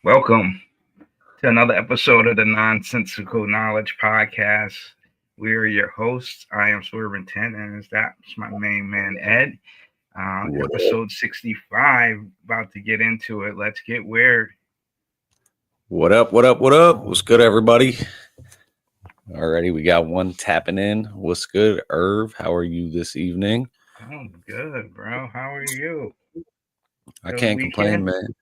Welcome to another episode of the Nonsensical Knowledge Podcast. We are your hosts. I am Swerving10, and that's my main man, Ed. Episode 65, about to get into it. Let's get weird. What up? What up? What up? What's good, everybody? Alrighty, we got one tapping in. What's good, Irv? How are you this evening? I'm good, bro. How are you? I Good can't complain, weekend? man.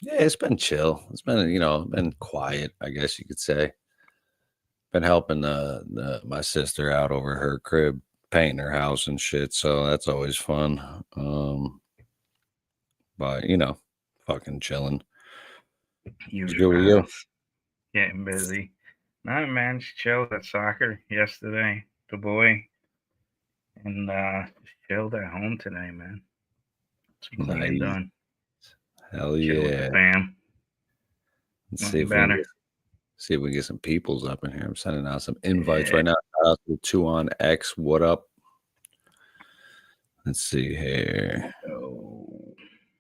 Yeah, it's been chill. It's been quiet, I guess you could say. Been helping my sister out over her crib, painting her house and shit. So that's always fun. But fucking chilling. What's good with you? Getting busy. Nah, man, just chilled at soccer yesterday. The boy. And just chilled at home today, man. Some cleaning Nice. done. Hell Chill with yeah. the fam. Let's Nothing better. see if we get some peoples up in here. I'm sending out some invites right now. Shout out to 2 on X. What up? Let's see here.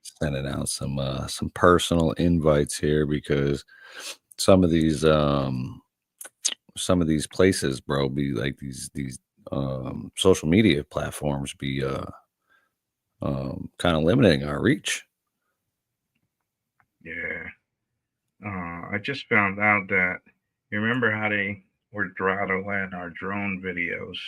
Sending out some personal invites here because some of these places, bro, be like these social media platforms be kind of limiting our reach. Yeah. I just found out that you remember how they were throttling our drone videos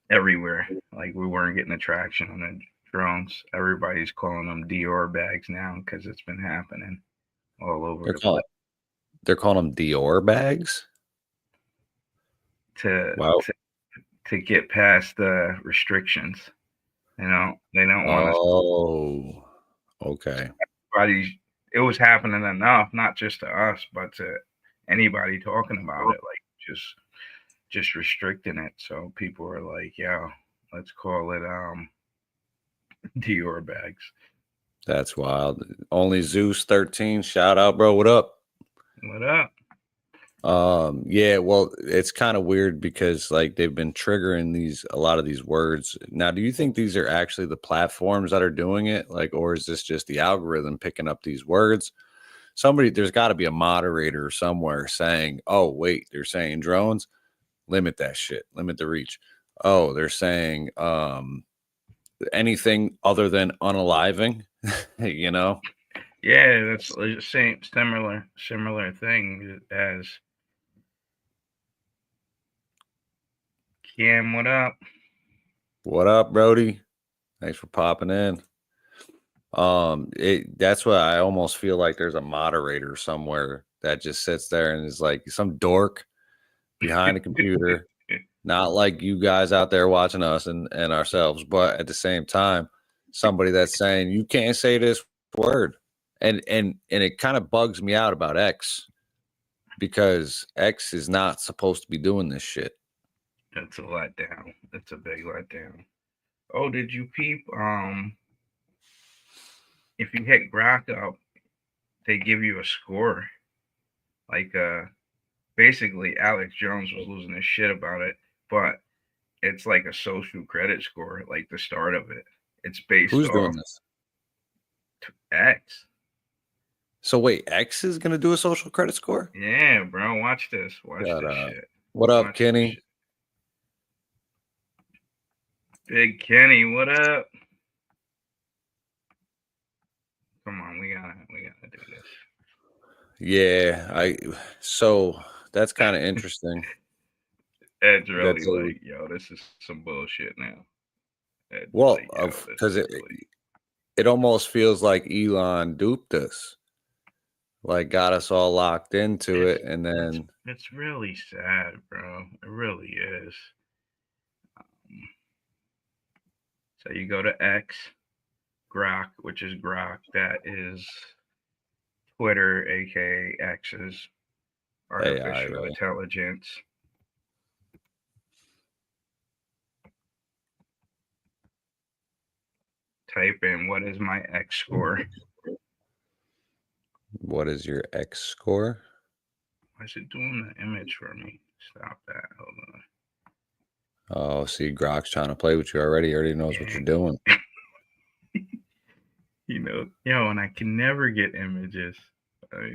everywhere. Like we weren't getting the traction on the drones. Everybody's calling them Dior bags now because it's been happening all over the place. They're calling them Dior bags to get past the restrictions. They don't want us. Oh, okay. It was happening enough, not just to us, but to anybody talking about it, like just restricting it. So people are like, "Yo, let's call it Dior bags." That's wild. Only Zeus 13. Shout out, bro. What up? What up? Yeah, well, it's kind of weird because like they've been triggering a lot of these words. Now, do you think these are actually the platforms that are doing it? Like, or is this just the algorithm picking up these words? There's got to be a moderator somewhere saying, oh, wait, they're saying drones, limit that shit, limit the reach. Oh, they're saying anything other than unaliving, Yeah, that's the same similar thing as Cam. What up? What up, Brody? Thanks for popping in. That's why I almost feel like there's a moderator somewhere that just sits there and is like some dork behind a computer, not like you guys out there watching us and ourselves, but at the same time, somebody that's saying you can't say this word. And it kind of bugs me out about X because X is not supposed to be doing this shit. That's a letdown. That's a big letdown. Oh, did you peep? If you hit Grok up, they give you a score. Like, basically, Alex Jones was losing his shit about it, but it's like a social credit score, like the start of it. It's based Who's off doing this? X. So wait, X is gonna do a social credit score? Yeah, bro. Watch this. Watch this shit. What up, Kenny? Big Kenny, what up? Come on, we gotta do this. Yeah, so that's kind of interesting. Ed's really like, yo, this is some bullshit now. Ed's well, like, because it almost feels like Elon duped us, like got us all locked into it, and then it's really sad, bro. It really is. So you go to X, Grok, which is Grok. That is Twitter, aka X's artificial intelligence. Type in what is my X score. What is your X score? Why is it doing the image for me? Stop that. Hold on. Oh, see, Grok's trying to play with you already. He already knows what you're doing. He knows and I can never get images.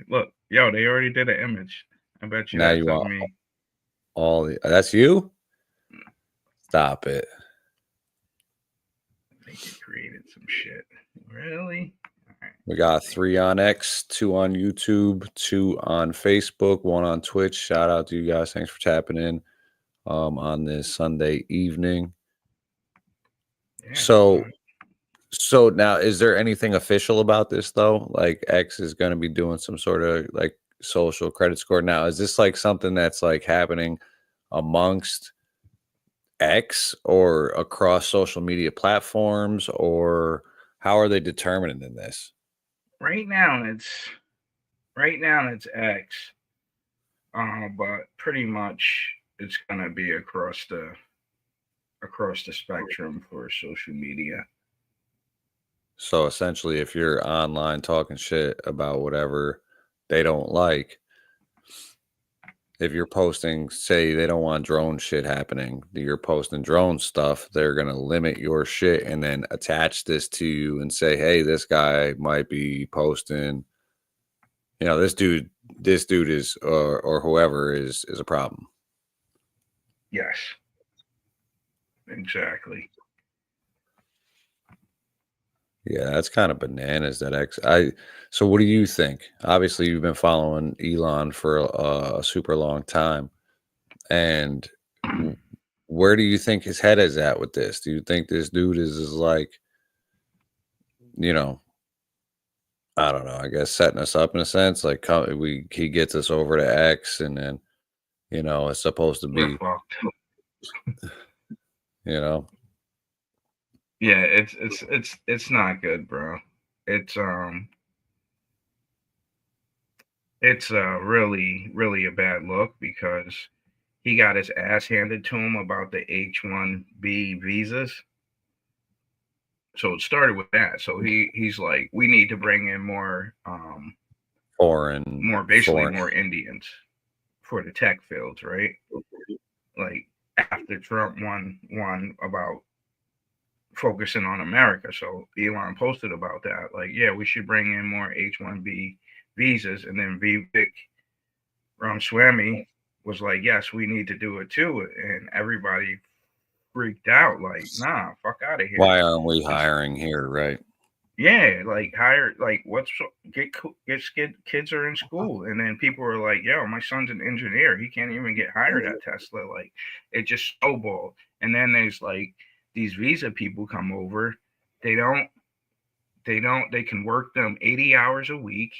Look, yo, they already did an image. I bet you Now that's you not want me. all the that's you? Stop it. I think it created some shit. Really? Right. We got 3 on X, 2 on YouTube, 2 on Facebook, 1 on Twitch. Shout out to you guys. Thanks for tapping in on this Sunday evening. Yeah, So now, is there anything official about this though? Like X is going to be doing some sort of like social credit score. Now, is this like something that's like happening amongst X or across social media platforms, or how are they determining this? right now it's X. But pretty much it's gonna be across the spectrum for social media. So essentially, if you're online talking shit about whatever they don't like, if you're posting, say they don't want drone shit happening, you're posting drone stuff, they're going to limit your shit and then attach this to you and say, hey, this guy might be posting, this dude is, or whoever is a problem. Yes, exactly. Yeah, that's kind of bananas. So what do you think? Obviously, you've been following Elon for a super long time, and where do you think his head is at with this? Do you think this dude is like, I don't know, I guess setting us up in a sense, like he gets us over to X, and then it's supposed to We're be, fucked. Yeah, it's not good, bro. It's really a bad look because he got his ass handed to him about the H-1B visas. So it started with that. So he's like, we need to bring in more more Indians for the tech fields, right? Like after Trump won about focusing on America. So Elon posted about that. Like, yeah, we should bring in more H-1B visas. And then Vivek Ramaswamy was like, yes, we need to do it too. And everybody freaked out. Like, nah, fuck out of here. Why aren't we hiring here, right? Yeah, like hire, like get kids are in school, and then people are like, "Yo, my son's an engineer. He can't even get hired at Tesla." Like, it just snowballed. And then there's like these visa people come over. They can work them 80 hours a week.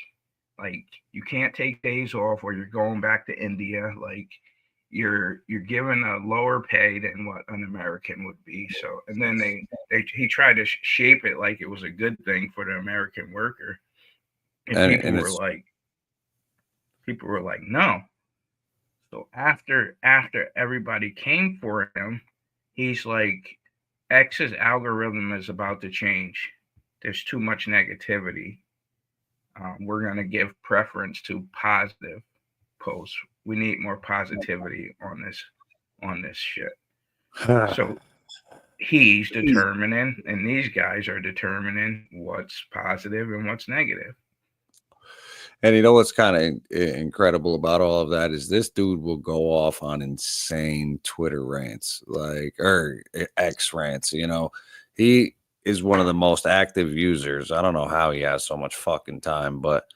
Like, you can't take days off, or you're going back to India. Like, you're given a lower pay than what an American would be. So, and then he tried to shape it like it was a good thing for the American worker, and people were like, no. So after everybody came for him, he's like, X's algorithm is about to change. There's too much negativity. We're going to give preference to positive posts. We need more positivity on this shit. So he's determining, and these guys are determining what's positive and what's negative. And you know what's kind of incredible about all of that is this dude will go off on insane Twitter rants, or X rants. He is one of the most active users. I don't know how he has so much fucking time, but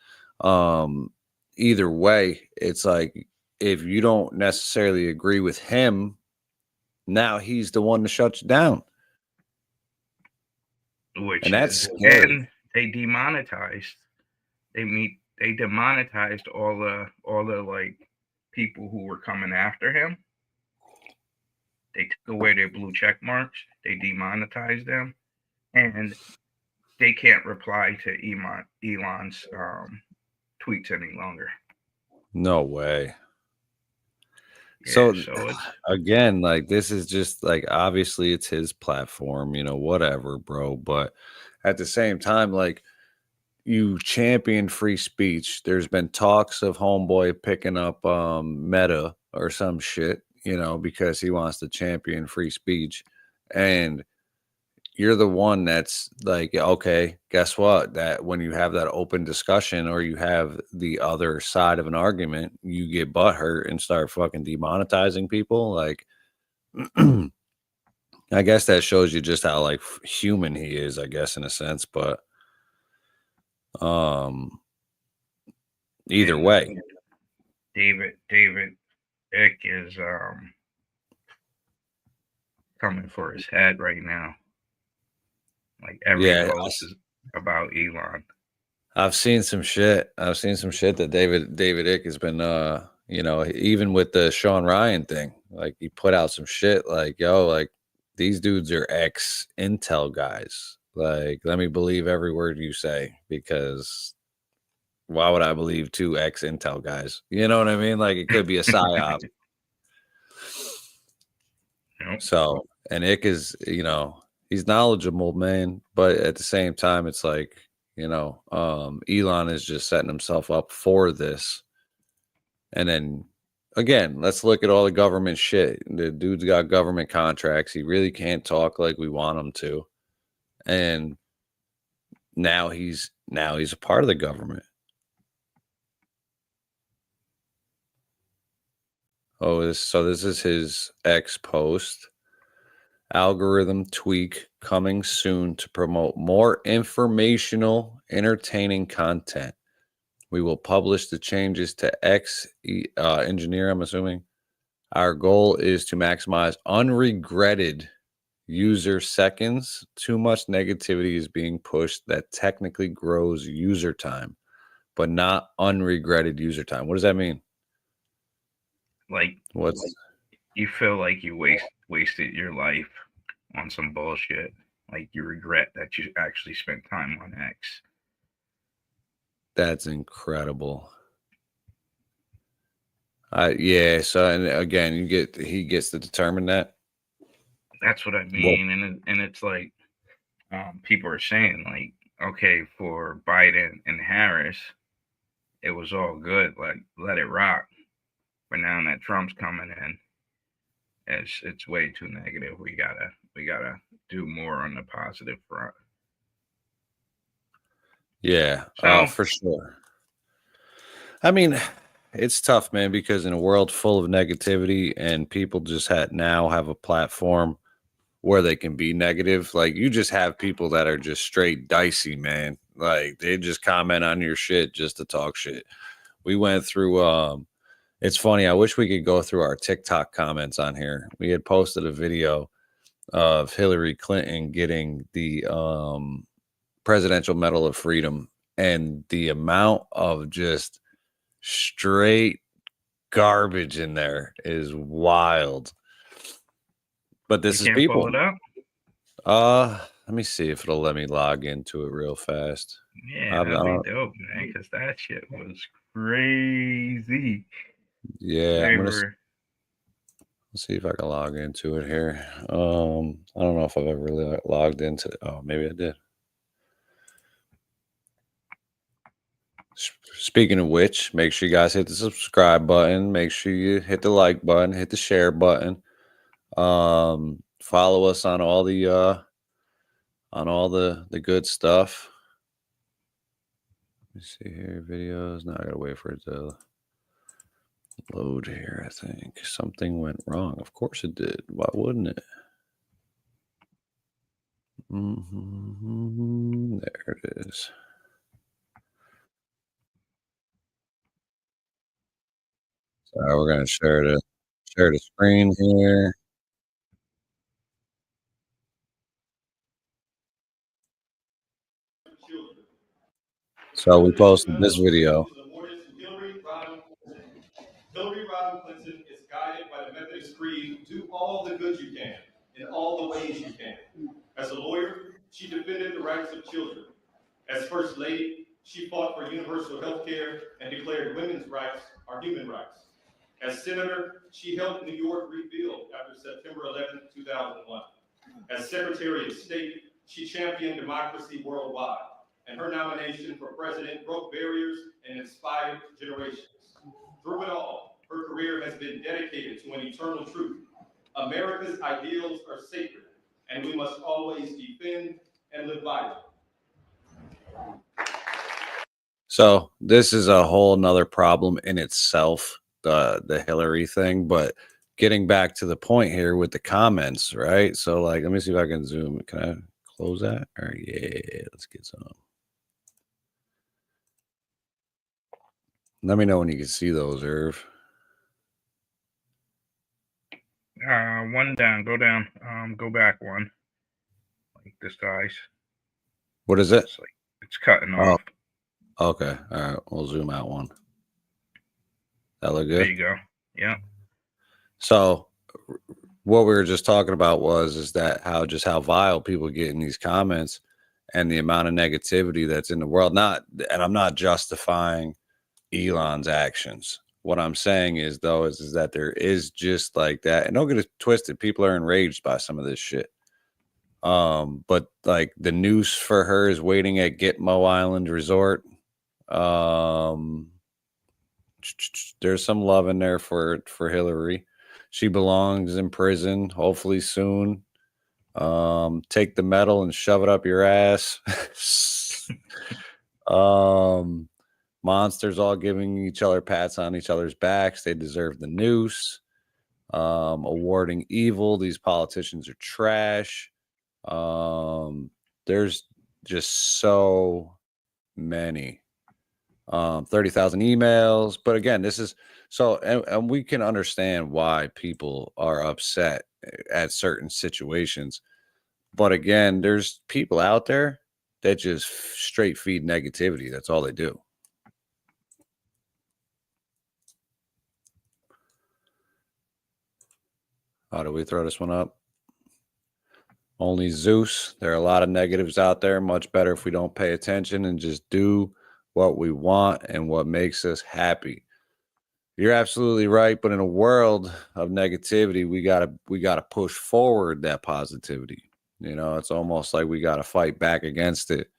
either way, it's like if you don't necessarily agree with him, now he's the one to shut you down. And that's scary. And they demonetized. They demonetized all the like people who were coming after him. They took away their blue check marks. They demonetized them, and they can't reply to Elon's tweets any longer. No way. Yeah, so again, like, this is just like, obviously it's his platform, whatever, bro. But at the same time, like, you champion free speech. There's been talks of homeboy picking up Meta or some shit, because he wants to champion free speech. And you're the one that's like, okay, guess what? That when you have that open discussion or you have the other side of an argument, you get butthurt and start fucking demonetizing people. Like, I guess that shows you just how like human he is, I guess, in a sense. But either And way, David Ick is coming for his head right now. Like every yeah, post is about Elon. I've seen some shit. I've seen some shit that David Ick has been you know, even with the Sean Ryan thing, like he put out some shit like, yo, like these dudes are ex Intel guys. Like, let me believe every word you say, because why would I believe two ex Intel guys? You know what I mean? Like it could be a psyop. Yep. So, and Ick is, you know, he's knowledgeable, man, but at the same time, it's like, you know, Elon is just setting himself up for this. And then again, let's look at all the government shit. The dude's got government contracts. He really can't talk like we want him to. And now he's a part of the government. Oh, so this is his ex post. Algorithm tweak coming soon to promote more informational, entertaining content. We will publish the changes to X engineer, I'm assuming. Our goal is to maximize unregretted user seconds. Too much negativity is being pushed that technically grows user time, but not unregretted user time. What does that mean? Like What's you feel like you wasted your life on some bullshit. Like you regret that you actually spent time on X. That's incredible. Yeah. So, and again, he gets to determine that. That's what I mean, and it's like people are saying like, okay, for Biden and Harris, it was all good, like let it rock. But now that Trump's coming in, it's way too negative. We gotta do more on the positive front. Yeah, So for sure. I mean, it's tough, man, because in a world full of negativity and people just now have a platform where they can be negative. Like you just have people that are just straight dicey, man. Like they just comment on your shit just to talk shit. We went through it's funny, I wish we could go through our TikTok comments on here. We had posted a video of Hillary Clinton getting the Presidential Medal of Freedom, and the amount of just straight garbage in there is wild. But this is people. Pull it up. Let me see if it'll let me log into it real fast. Yeah, that'd be dope, man, because that shit was crazy. Yeah, let's see if I can log into it here. I don't know if I've ever really logged into it. Oh, maybe I did. Speaking of which, make sure you guys hit the subscribe button. Make sure you hit the like button, hit the share button. Follow us on all the good stuff. Let me see here, videos. Now I gotta wait for it to load here. I think something went wrong. Of course it did. Why wouldn't it? There it is. So we're gonna share the screen here. So we posted this video. Hillary Rodham Clinton is guided by the Methodist Creed. Do all the good you can in all the ways you can. As a lawyer, she defended the rights of children. As First Lady, she fought for universal health care and declared women's rights are human rights. As Senator, she helped New York rebuild after September 11, 2001. As Secretary of State, she championed democracy worldwide, and her nomination for president broke barriers and inspired generations. Through it all, her career has been dedicated to an eternal truth. America's ideals are sacred, and we must always defend and live by it. So this is a whole nother problem in itself, the Hillary thing. But getting back to the point here with the comments, right? So like, let me see if I can zoom. Can I close that? All right, yeah, let's get some. Let me know when you can see those, Irv. One down. Go down. Go back one. Like this size. What is it? It's cutting off. Okay. All right. We'll zoom out one. That look good? There you go. Yeah. So what we were just talking about is that how vile people get in these comments and the amount of negativity that's in the world. And I'm not justifying Elon's actions. What I'm saying is that there is just like that. And don't get it twisted. People are enraged by some of this shit. But like the noose for her is waiting at Gitmo Island Resort. There's some love in there for Hillary. She belongs in prison, hopefully soon. Take the medal and shove it up your ass. Monsters all giving each other pats on each other's backs. They deserve the noose. Awarding evil. These politicians are trash. There's just so many. 30,000 emails. But again, this is so, and we can understand why people are upset at certain situations. But again, there's people out there that just straight feed negativity. That's all they do. How do we throw this one up? Only Zeus. There are a lot of negatives out there. Much better if we don't pay attention and just do what we want and what makes us happy. You're absolutely right. But in a world of negativity, we gotta push forward that positivity. You know, it's almost like we gotta fight back against it,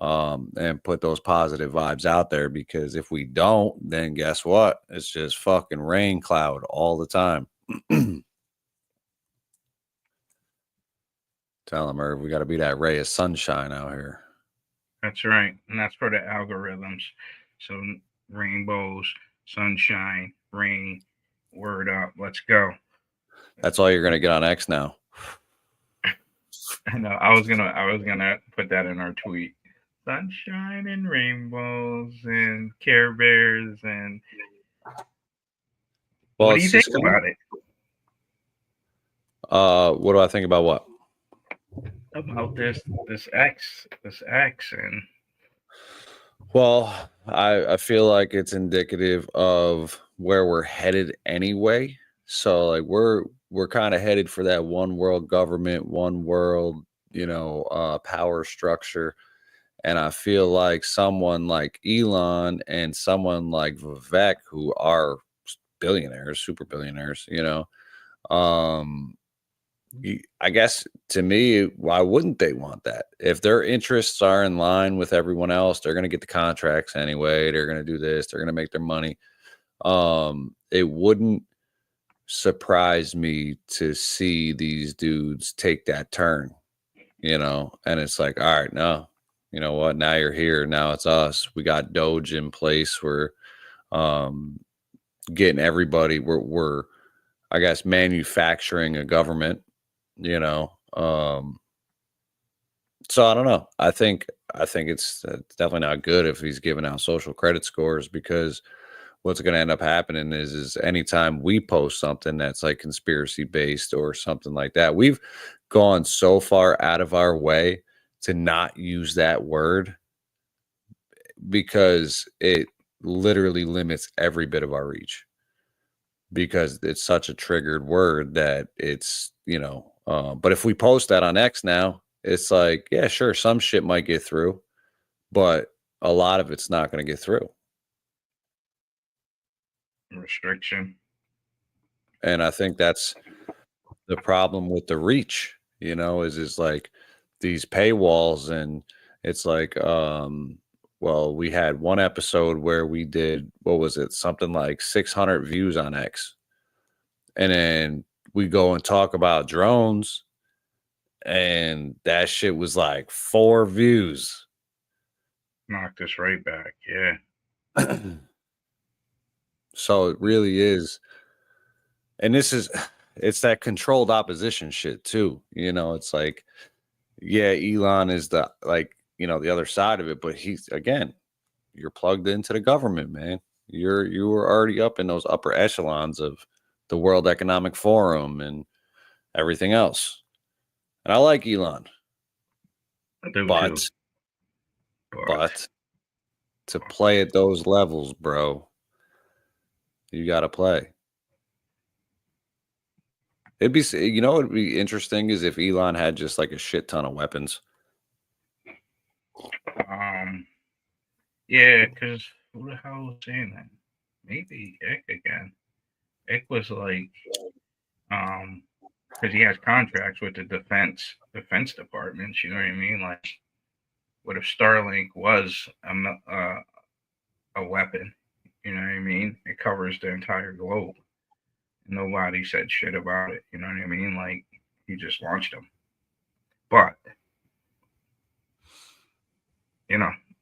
and put those positive vibes out there. Because if we don't, then guess what? It's just fucking rain cloud all the time. Tell them, Irv, we got to be that ray of sunshine out here. That's right. And that's for the algorithms. So rainbows, sunshine, rain, word up. Let's go. That's all you're going to get on X now. I know. I was gonna put that in our tweet. Sunshine and rainbows and Care Bears and what do you think about it? What do I think about what? About this X and well, I feel like it's indicative of where we're headed anyway. So like we're kind of headed for that one world government, one world, power structure. And I feel like someone like Elon and someone like Vivek, who are billionaires, super billionaires, I guess to me, why wouldn't they want that? If their interests are in line with everyone else, they're going to get the contracts anyway. They're going to do this. They're going to make their money. It wouldn't surprise me to see these dudes take that turn, and it's like, all right, no, you know what? Now you're here. Now it's us. We got Doge in place. We're getting everybody. We're I guess manufacturing a government. So I don't know. I think it's definitely not good if he's giving out social credit scores, because what's going to end up happening is anytime we post something that's like conspiracy based or something like that, we've gone so far out of our way to not use that word because it literally limits every bit of our reach, because it's such a triggered word that it's, but if we post that on X now, it's like, yeah, sure, some shit might get through, but a lot of it's not going to get through. Restriction. And I think that's the problem with the reach, is like these paywalls. And it's like, well, we had one episode where we did, what was it? Something like 600 views on X. And then we go and talk about drones, and that shit was like 4 views. Knocked us right back. Yeah. So it really is. And it's that controlled opposition shit too. You know, it's like, yeah, Elon is the the other side of it, but he's, again, you're plugged into the government, man. You were already up in those upper echelons of the World Economic Forum and everything else. And I like Elon. I do But too. But to play at those levels, bro, you got to play. It'd be, what'd be interesting is if Elon had just like a shit ton of weapons. Yeah, because who the hell was saying that? Maybe Ick again. Ick was like, because he has contracts with the defense departments. You know what I mean? Like, what if Starlink was a weapon? You know what I mean? It covers the entire globe. Nobody said shit about it. You know what I mean? Like, he just launched them. But,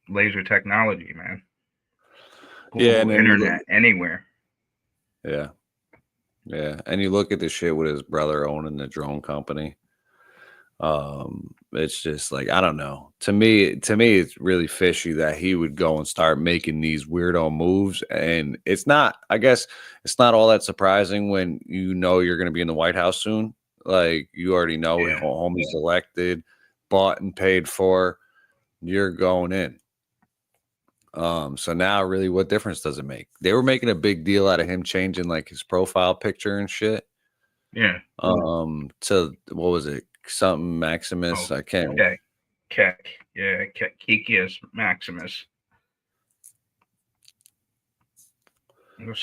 laser technology, man. Yeah, and internet anywhere. Yeah. And you look at the shit with his brother owning the drone company. It's just like, I don't know. To me, it's really fishy that he would go and start making these weirdo moves. And it's not, I guess, it's not all that surprising when you're going to be in the White House soon. Like, you already know, homie's elected, bought and paid for. You're going in. So now really, what difference does it make? They were making a big deal out of him changing like his profile picture and shit. Yeah. To what was it? Something Maximus. I can't. Keck. Yeah, Kekius Maximus.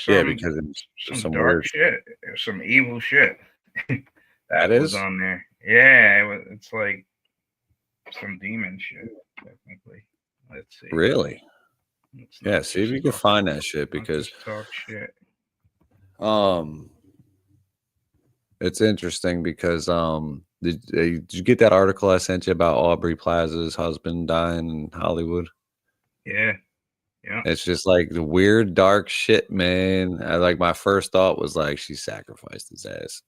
Yeah, because it's some dark weird shit. Some evil shit. that was on there. Yeah, it's like some demon shit, technically. Let's see. Really? Yeah, see if you can find that shit, because talk shit. It's interesting because did you get that article I sent you about Aubrey Plaza's husband dying in Hollywood? Yeah. It's just like the weird dark shit, man. My first thought was like, she sacrificed his ass.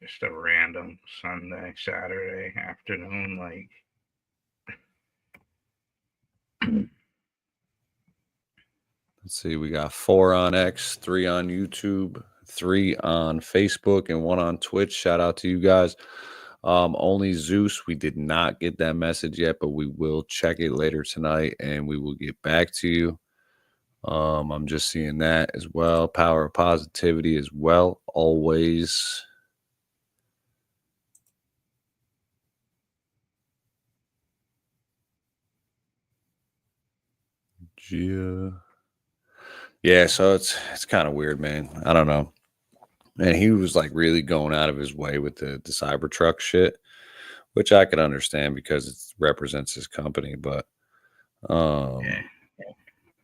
Just a random Sunday, Saturday afternoon, like. Let's see, we got 4 on X, 3 on YouTube, 3 on Facebook, and 1 on Twitch. Shout out to you guys. Only Zeus, we did not get that message yet, but we will check it later tonight and we will get back to you. I'm just seeing that as well. Power of positivity as well, always. Yeah, so it's kind of weird, man. I don't know. And he was like really going out of his way with the Cybertruck shit, which I could understand because it represents his company. But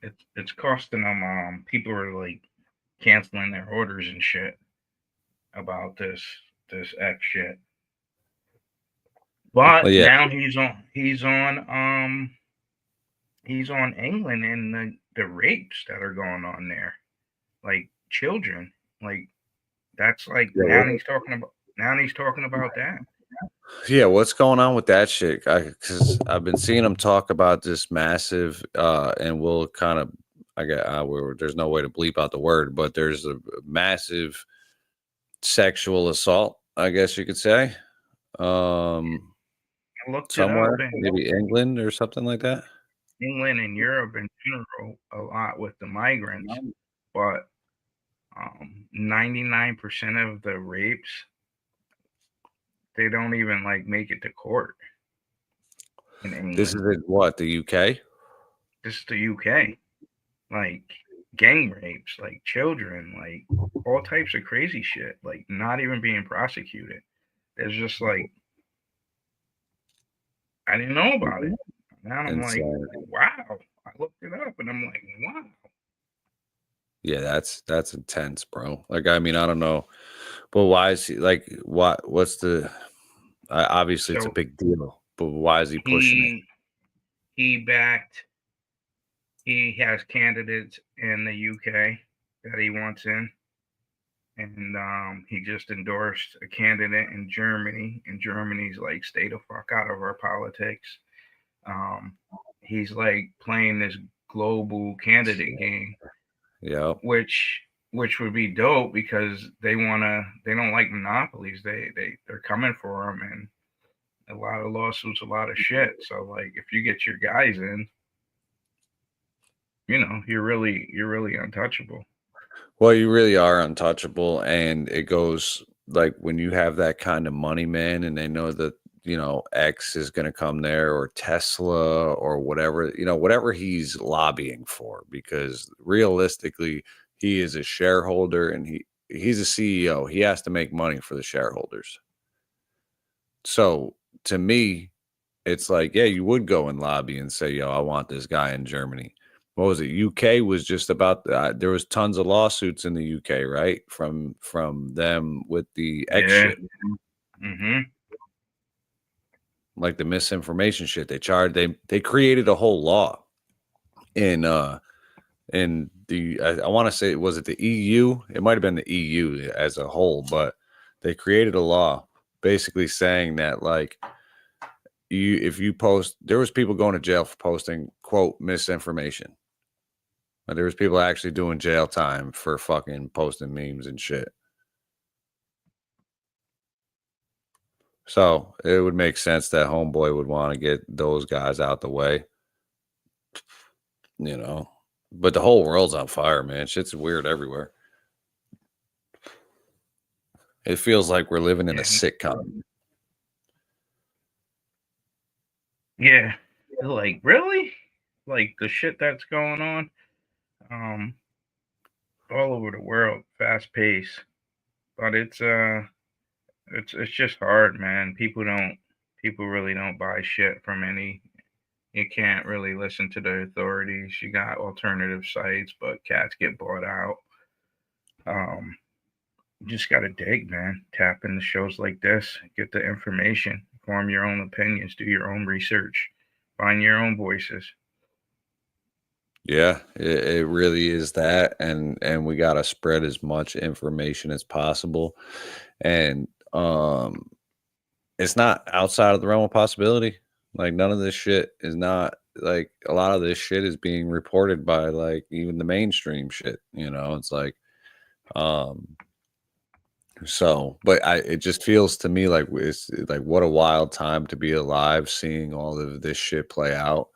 it's costing them. People are like canceling their orders and shit about this X shit. But now he's on England and the rapes that are going on there, like children, like that's like now he's talking about that. Yeah, what's going on with that shit? Because I've been seeing him talk about this massive, and we'll kind of, there's no way to bleep out the word, but there's a massive sexual assault, I guess you could say. I looked somewhere, maybe England or something like that. England and Europe in general, a lot with the migrants, but 99% of the rapes, they don't even like make it to court in England. This is what, the UK? This is the UK. Like gang rapes, like children, like all types of crazy shit, like not even being prosecuted. There's just like, I didn't know about it. Now I'm like, wow. I looked it up and I'm like, wow. Yeah, that's intense, bro. Like, I mean, I don't know But why is he like? What's the? Obviously, it's a So big deal. But why is he pushing it? he has candidates in the UK that he wants in, and he just endorsed a candidate in Germany. And Germany's like, stay the fuck out of our politics. He's like playing this global candidate game, Yeah. which would be dope because they don't like monopolies. They're coming for them, and a lot of lawsuits, a lot of shit. So like, if you get your guys in, you're really untouchable. Well, you really are untouchable, and it goes like when you have that kind of money, man, and they know that X is going to come there, or Tesla, or whatever, whatever he's lobbying for, because realistically, he is a shareholder, and he's a CEO. He has to make money for the shareholders. So to me, it's like, yeah, you would go and lobby and say, yo, I want this guy in Germany. What was it? UK was just about there was tons of lawsuits in the UK, right? From them with the X shit. Mm-hmm. Like the misinformation shit. They created a whole law in the I want to say, was it the EU? It might have been the EU as a whole, but they created a law basically saying that like if you post, there was people going to jail for posting quote misinformation. But there was people actually doing jail time for fucking posting memes and shit. So it would make sense that homeboy would want to get those guys out the way. But the whole world's on fire, man. Shit's weird everywhere. It feels like we're living in a sitcom. Yeah. Like, really? Like the shit that's going on all over the world, fast pace. But it's just hard, man. People really don't buy shit from any. You can't really listen to the authorities. You got alternative sites, but cats get bought out. You just gotta dig, man. Tap into shows like this, get the information, form your own opinions, do your own research, find your own voices. Yeah, it really is that, and we got to spread as much information as possible, and it's not outside of the realm of possibility. Like none of this shit is not like, a lot of this shit is being reported by like even the mainstream shit. It's like so, but it just feels to me like it's like, what a wild time to be alive, seeing all of this shit play out.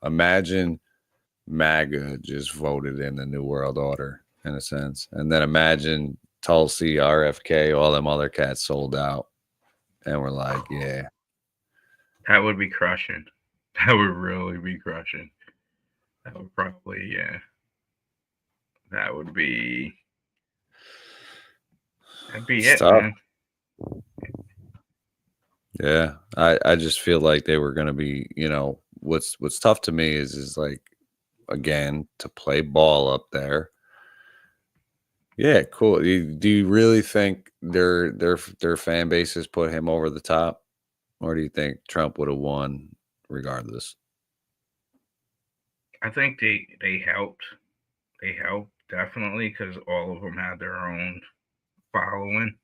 Imagine MAGA just voted in the New World Order in a sense. And then imagine Tulsi, RFK, all them other cats sold out. And we're like, yeah. That would be crushing. That would really be crushing. That would probably, yeah. That would be, that'd be it, man. Yeah. I just feel like they were going to be, what's tough to me is like, again, to play ball up there. Yeah, cool. Do you really think their fan bases put him over the top, or do you think Trump would have won regardless? I think they helped. They helped definitely because all of them had their own following.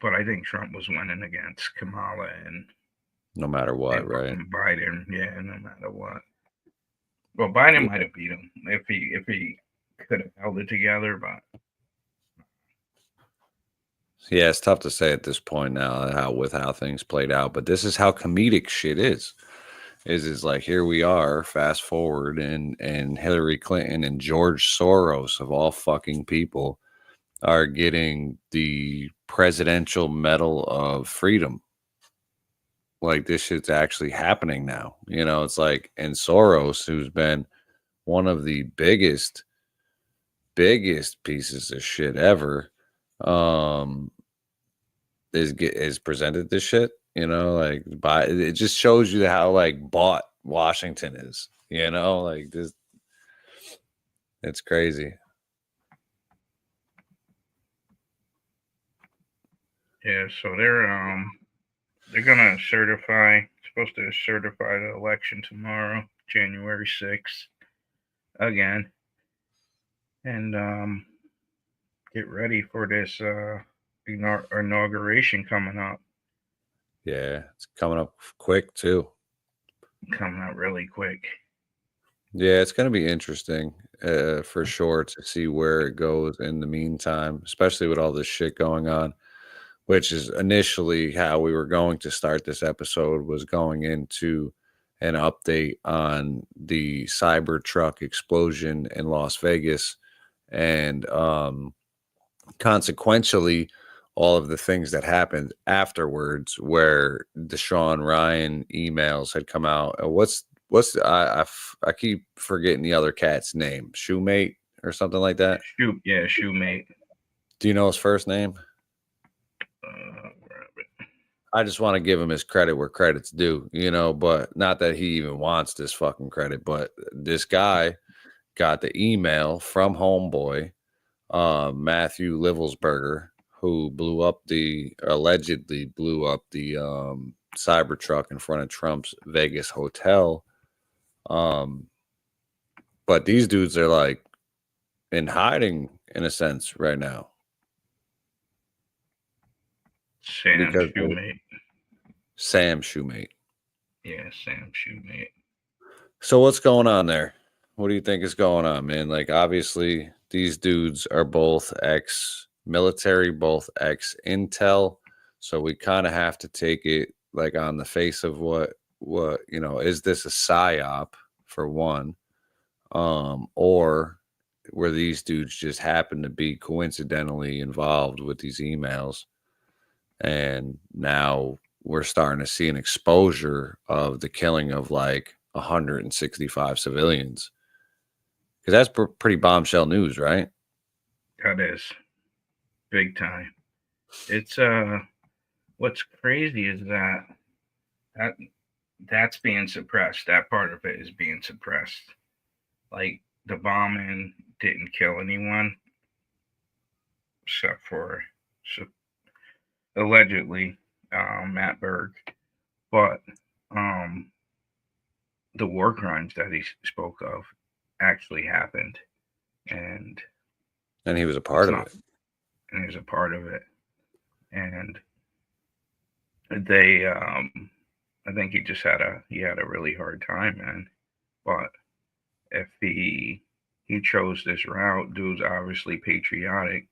But I think Trump was winning against Kamala and no matter what, and right? Biden, yeah, no matter what. Well, Biden might have beat him if he could have held it together, but yeah, it's tough to say at this point now how things played out. But this is how comedic shit is. Is like, here we are, fast forward, and Hillary Clinton and George Soros of all fucking people are getting the Presidential Medal of Freedom. Like, this shit's actually happening now. It's like, and Soros, who's been one of the biggest pieces of shit ever, is presented this shit. Like, it just shows you how like bought Washington is. Like this, it's crazy. Yeah, so they're gonna supposed to certify the election tomorrow, January 6th, again, and get ready for this inauguration coming up. Yeah, it's coming up quick too. Coming up really quick. Yeah, it's going to be interesting for sure to see where it goes in the meantime, especially with all this shit going on, which is initially how we were going to start this episode, was going into an update on the Cybertruck explosion in Las Vegas and consequentially all of the things that happened afterwards where Deshaun Ryan emails had come out. I keep forgetting the other cat's name, Shoemate or something like that. Shoemate. Do you know his first name? I just want to give him his credit where credit's due, but not that he even wants this fucking credit, but this guy got the email from homeboy, Matthew Livelsberger, who allegedly blew up the Cybertruck in front of Trump's Vegas hotel. But these dudes are like in hiding in a sense right now. Sam Shoemate. Yeah, Sam Shoemate. So what's going on there? What do you think is going on, man? Like, obviously, these dudes are both ex-military, both ex-intel. So we kind of have to take it like on the face of what is this a psyop for one? Or where these dudes just happen to be coincidentally involved with these emails, and now we're starting to see an exposure of the killing of like 165 civilians, because that's pretty bombshell news, right? That is big time. It's what's crazy is that's being suppressed. That part of it is being suppressed. Like, the bombing didn't kill anyone, except for allegedly Matt Berg, but the war crimes that he spoke of actually happened, and he was a part of it. And he was a part of it, and they I think he just had a really hard time, man. But if he chose this route, dude's obviously patriotic,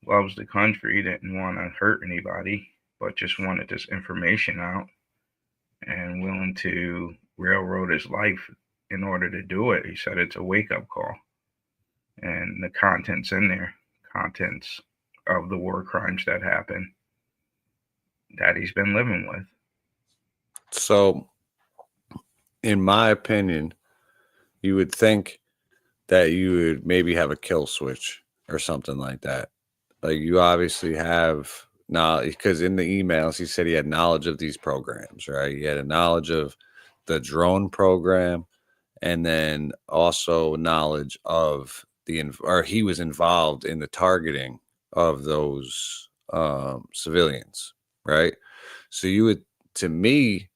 loves the country, didn't want to hurt anybody, but just wanted this information out and willing to railroad his life in order to do it. He said it's a wake-up call, and the contents in there, contents of the war crimes that happened, that he's been living with. So, in my opinion, you would think that you would maybe have a kill switch or something like that. Like, you obviously have knowledge, because in the emails he said he had knowledge of these programs, right? He had a knowledge of the drone program, and then also knowledge of he was involved in the targeting of those civilians, right? So you would, to me,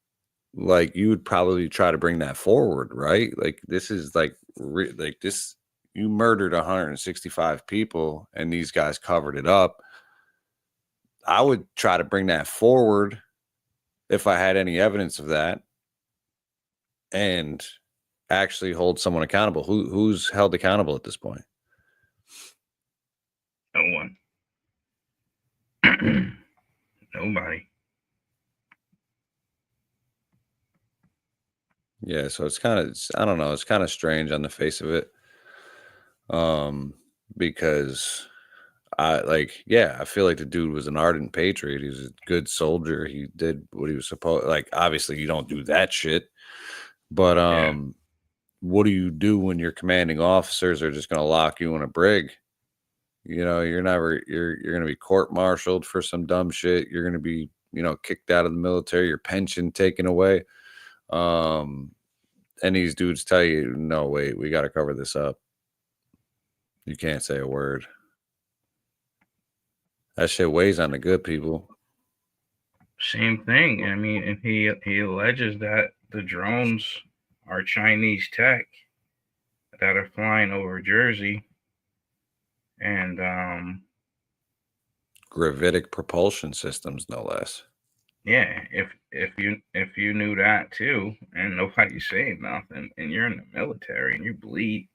like, you would probably try to bring that forward, right? Like, this is like this, you murdered 165 people and these guys covered it up. I would try to bring that forward if I had any evidence of that, and actually hold someone accountable. Who's held accountable at this point? No one. Nobody. Yeah, so it's kind of, I don't know, it's kind of strange on the face of it. Because I feel like the dude was an ardent patriot. He was a good soldier. He did what he was supposed, like, obviously you don't do that shit. But what do you do when your commanding officers are just going to lock you in a brig? You're going to be court-martialed for some dumb shit. You're going to be, kicked out of the military, your pension taken away. And these dudes tell you, no, wait, we got to cover this up. You can't say a word. That shit weighs on the good people. Same thing. I mean, and he alleges that the drones are Chinese tech that are flying over Jersey, and Gravitic propulsion systems, no less. yeah, if you knew that too, and nobody's saying nothing, and you're in the military and you bleed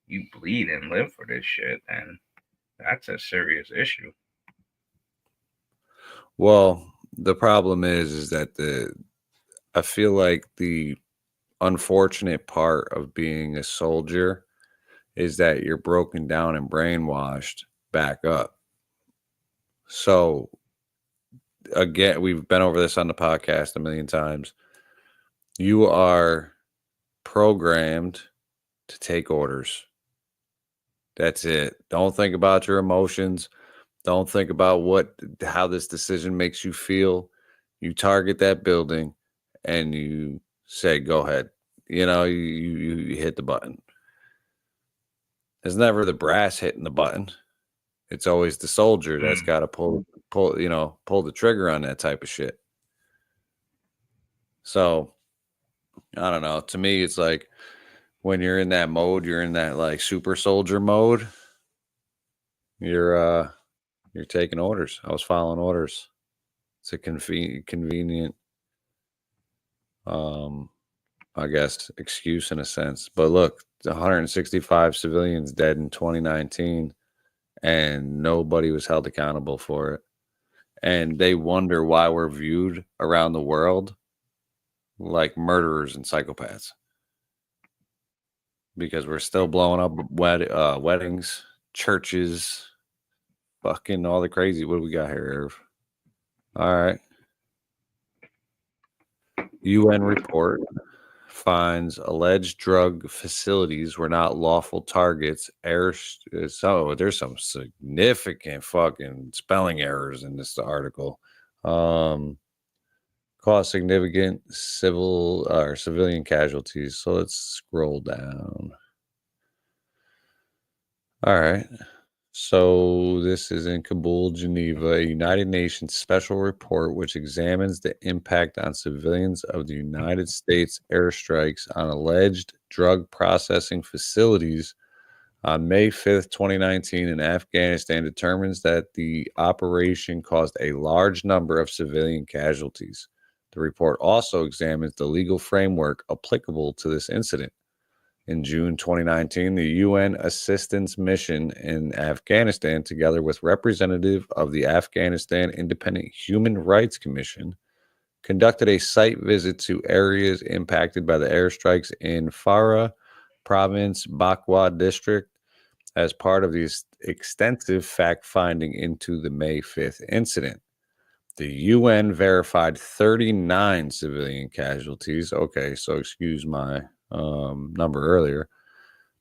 and live for this shit, and that's a serious issue. Well, the problem is that I feel like the unfortunate part of being a soldier is that you're broken down and brainwashed back up. So again, we've been over this on the podcast a million times. You are programmed to take orders. That's it. Don't think about your emotions. Don't think about how this decision makes you feel. You target that building and you say, go ahead. You hit the button. It's never the brass hitting the button. It's always the soldier that's got to pull the trigger on that type of shit. So I don't know. To me, it's like when you're in that mode, you're in that like super soldier mode. You're taking orders. I was following orders. It's a convenient, I guess, excuse in a sense. But look, 165 civilians dead in 2019, and nobody was held accountable for it. And they wonder why we're viewed around the world like murderers and psychopaths. Because we're still blowing up weddings, churches, fucking all the crazy. What do we got here, Irv? All right. UN report finds alleged drug facilities were not lawful targets. So there's some significant fucking spelling errors in this article. Caused significant civil or civilian casualties. So let's scroll down. All right. So this is in Kabul, Geneva, a United Nations special report which examines the impact on civilians of the United States airstrikes on alleged drug processing facilities on May 5th, 2019 in Afghanistan determines that the operation caused a large number of civilian casualties. The report also examines the legal framework applicable to this incident. In June 2019, the UN Assistance Mission in Afghanistan, together with representative of the Afghanistan Independent Human Rights Commission, conducted a site visit to areas impacted by the airstrikes in Farah Province, Bakwa District, as part of the extensive fact-finding into the May 5th incident. The UN verified 39 civilian casualties. Okay, so excuse my number earlier.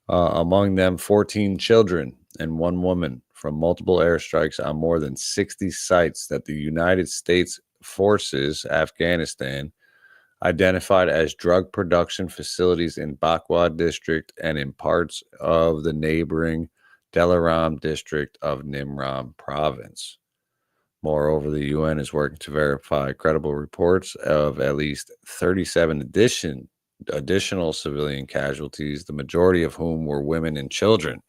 Among them, 14 children and one woman from multiple airstrikes on more than 60 sites that the United States Forces, Afghanistan, identified as drug production facilities in Bakwa district and in parts of the neighboring Delaram district of Nimram province. Moreover, the UN is working to verify credible reports of at least 37 additional civilian casualties, the majority of whom were women and children.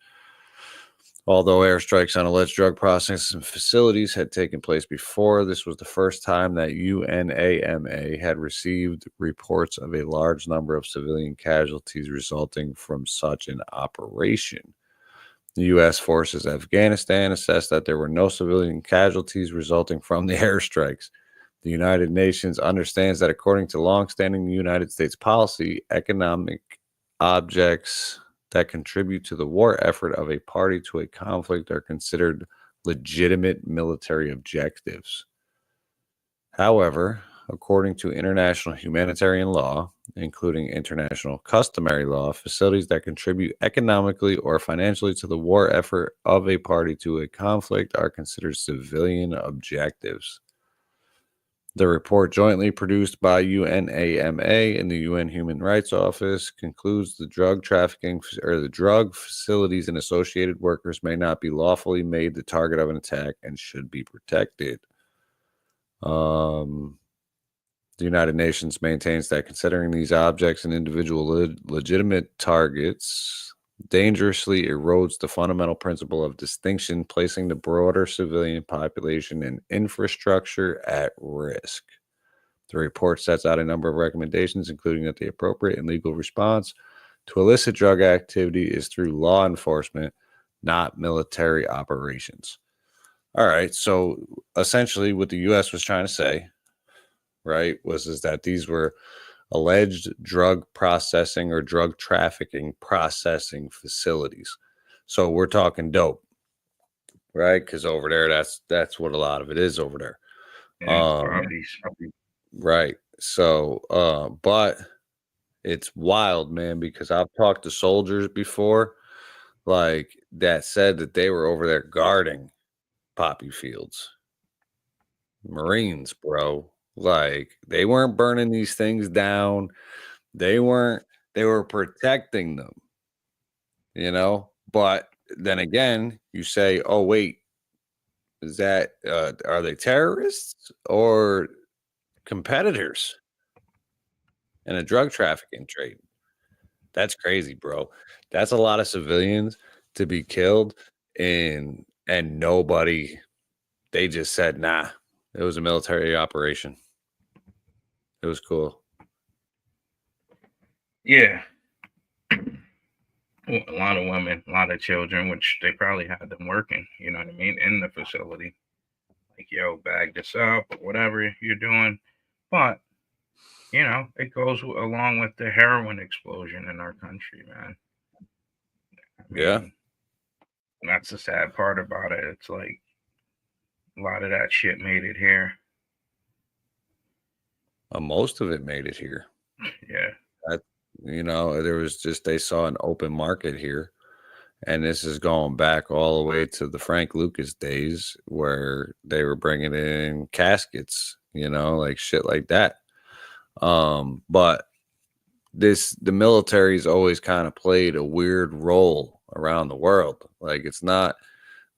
Although airstrikes on alleged drug processing facilities had taken place before, this was the first time that UNAMA had received reports of a large number of civilian casualties resulting from such an operation. The U.S. forces Afghanistan assessed that there were no civilian casualties resulting from the airstrikes. The United Nations understands that according to longstanding United States policy, economic objects that contribute to the war effort of a party to a conflict are considered legitimate military objectives. However, according to international humanitarian law, including international customary law, facilities that contribute economically or financially to the war effort of a party to a conflict are considered civilian objectives. The report, jointly produced by UNAMA and the UN Human Rights Office, concludes the drug trafficking or the drug facilities and associated workers may not be lawfully made the target of an attack and should be protected. The United Nations maintains that considering these objects and individual legitimate targets dangerously erodes the fundamental principle of distinction, placing the broader civilian population and infrastructure at risk. The report sets out a number of recommendations, including that the appropriate and legal response to illicit drug activity is through law enforcement, not military operations. All right, so essentially what the U.S. was trying to say, right, is that these were alleged drug processing or drug trafficking processing facilities. So we're talking dope, right? Because over there, that's what a lot of it is over there. Right. So, but it's wild, man, because I've talked to soldiers before, like that said that they were over there guarding poppy fields. Marines, bro. Like they weren't burning these things down. They were protecting them, but then again, you say, oh, wait, is that, are they terrorists or competitors in a drug trafficking trade? That's crazy, bro. That's a lot of civilians to be killed and nobody, they just said, nah, it was a military operation. It was cool. Yeah. A lot of women, a lot of children, which they probably had them working, you know what I mean, in the facility. Like, yo, bag this up or whatever you're doing. But, it goes along with the heroin explosion in our country, man. Yeah. That's the sad part about it. It's like a lot of that shit made it here. Most of it made it here. Yeah. There was just, they saw an open market here. And this is going back all the way to the Frank Lucas days where they were bringing in caskets, like shit like that. But the military's always kind of played a weird role around the world. Like, it's not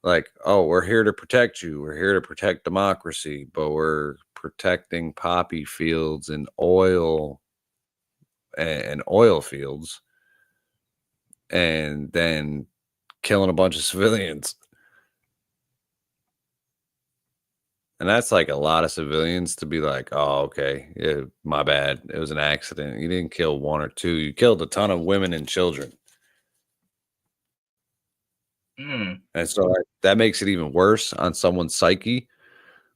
like, oh, we're here to protect you. We're here to protect democracy, but we're protecting poppy fields and oil fields, and then killing a bunch of civilians. And that's like a lot of civilians to be like, oh, okay, yeah, my bad. It was an accident. You didn't kill one or two. You killed a ton of women and children. And so that makes it even worse on someone's psyche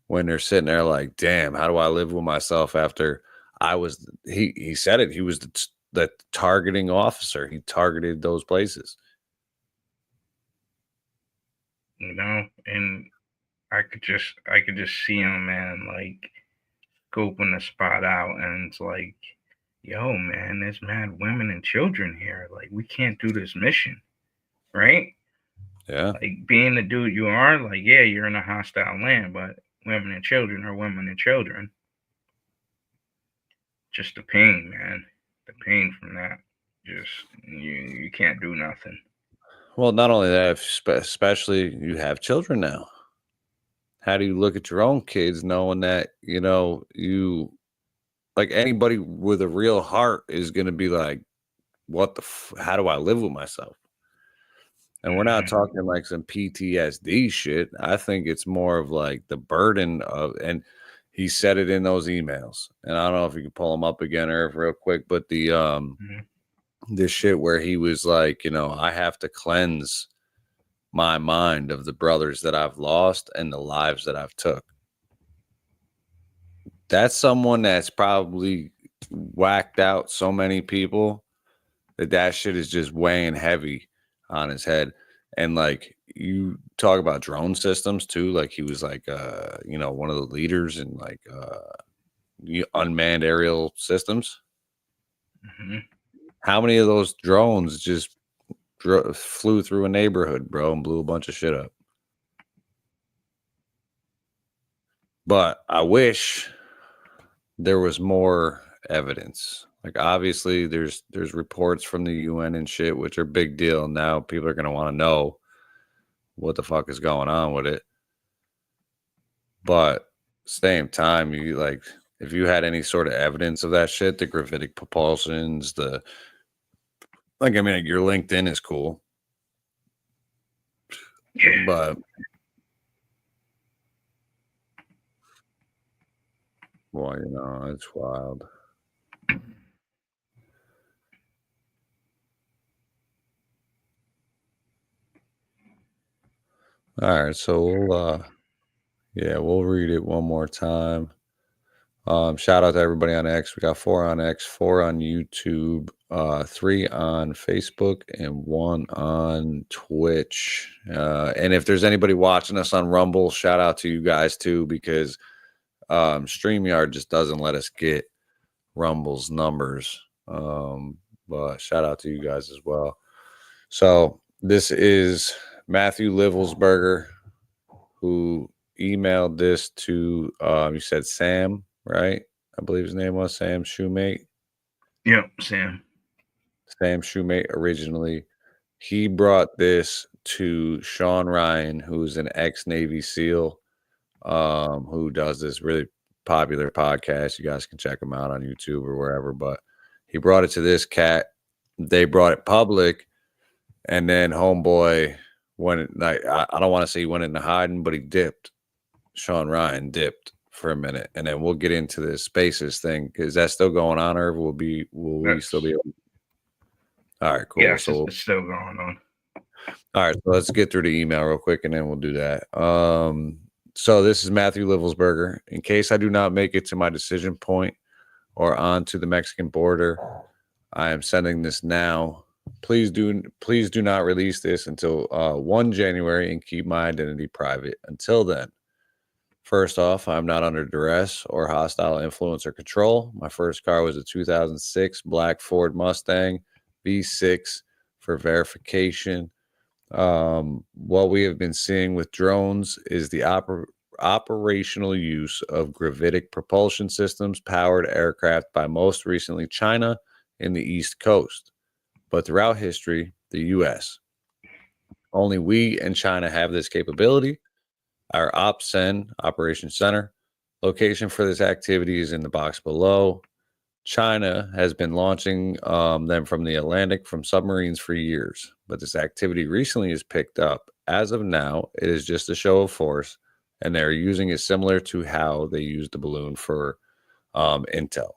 when they're sitting there like, damn, how do I live with myself after I was, he said it, he was the targeting officer. He targeted those places. And I could just see him, man, like scoping the spot out, and it's like, yo, man, there's mad women and children here. Like, we can't do this mission, right? Yeah. Like, being the dude you are, like, yeah, you're in a hostile land, but women and children are women and children. Just the pain, man. The pain from that. Just, you can't do nothing. Well, not only that, especially you have children now. How do you look at your own kids knowing that, you, like, anybody with a real heart is going to be like, what how do I live with myself? And we're not talking like some PTSD shit. I think it's more of like the burden of, and he said it in those emails. And I don't know if you can pull them up again, Irv, real quick, but this shit where he was like, I have to cleanse my mind of the brothers that I've lost and the lives that I've took. That's someone that's probably whacked out so many people that shit is just weighing heavy on his head. And like, you talk about drone systems too, like he was like one of the leaders in like unmanned aerial systems. How many of those drones just flew through a neighborhood, bro, and blew a bunch of shit up? But I wish there was more evidence. Like obviously there's reports from the UN and shit, which are big deal. Now people are gonna want to know what the fuck is going on with it. But same time, you like if you had any sort of evidence of that shit, the gravitic propulsions, your LinkedIn is cool. Yeah. But well, it's wild. All right, so we'll read it one more time. Shout out to everybody on X. We got 4 on X, 4 on YouTube, 3 on Facebook, and 1 on Twitch. And if there's anybody watching us on Rumble, shout out to you guys too, because StreamYard just doesn't let us get Rumble's numbers. But shout out to you guys as well. So this is Matthew Livelsberger, who emailed this to you said Sam, right? I believe his name was Sam Shoemate. Yep, Sam Shoemate originally. He brought this to Sean Ryan, who's an ex-Navy SEAL, who does this really popular podcast. You guys can check him out on YouTube or wherever. But he brought it to this cat. They brought it public, and then homeboy went. Like I don't want to say he went into hiding, but he dipped. Sean Ryan dipped for a minute, and then we'll get into this Spaces thing. Is that still going on, or will we still be able? All right, cool. Yeah, so it's still going on. All right, so let's get through the email real quick, and then we'll do that. So this is Matthew Livelsberger. In case I do not make it to my decision point or on to the Mexican border, I am sending this now. Please do not release this until 1 January and keep my identity private. Until then, first off, I'm not under duress or hostile influence or control. My first car was a 2006 black Ford Mustang V6 for verification. What we have been seeing with drones is the operational use of gravitic propulsion systems powered aircraft by most recently China in the East Coast, but throughout history, the U.S. Only we and China have this capability. Our OPCEN, Operation Center, location for this activity is in the box below. China has been launching them from the Atlantic from submarines for years, but this activity recently is picked up. As of now, it is just a show of force, and they're using it similar to how they used the balloon for intel,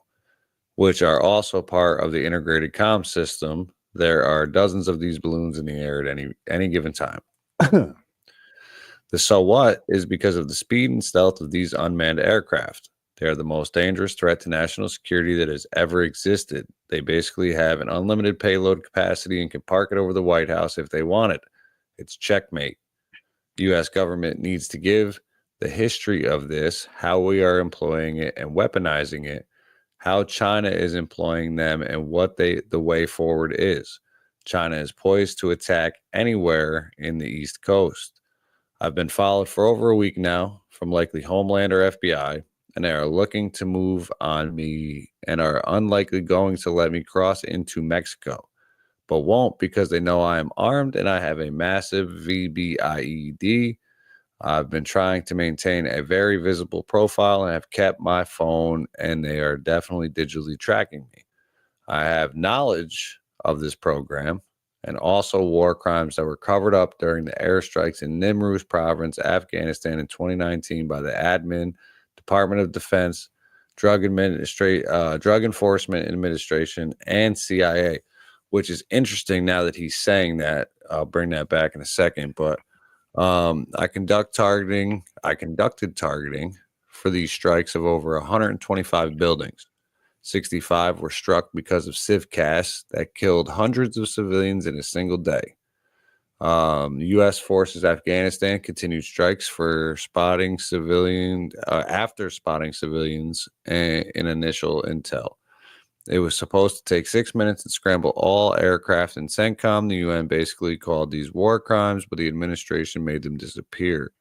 which are also part of the integrated comm system. There are dozens of these balloons in the air at any given time. The so what is because of the speed and stealth of these unmanned aircraft. They are the most dangerous threat to national security that has ever existed. They basically have an unlimited payload capacity and can park it over the White House if they want it. It's checkmate. The U.S. government needs to give the history of this, how we are employing it and weaponizing it, how China is employing them, and what the way forward is. China is poised to attack anywhere in the East Coast. I've been followed for over a week now from likely Homeland or FBI, and they are looking to move on me and are unlikely going to let me cross into Mexico, but won't because they know I am armed and I have a massive VBIED. I've been trying to maintain a very visible profile and have kept my phone, and they are definitely digitally tracking me. I have knowledge of this program and also war crimes that were covered up during the airstrikes in Nimruz province, Afghanistan in 2019 by the admin, Department of Defense, Drug Enforcement Administration, and CIA, which is interesting now that he's saying that. I'll bring that back in a second, but I conducted targeting for these strikes of over 125 buildings. 65 were struck because of civcasts that killed hundreds of civilians in a single day. U.S. forces Afghanistan continued strikes for spotting civilians after spotting civilians in initial intel. It was supposed to take 6 minutes and scramble all aircraft in CENTCOM. The UN basically called these war crimes, but the administration made them disappear.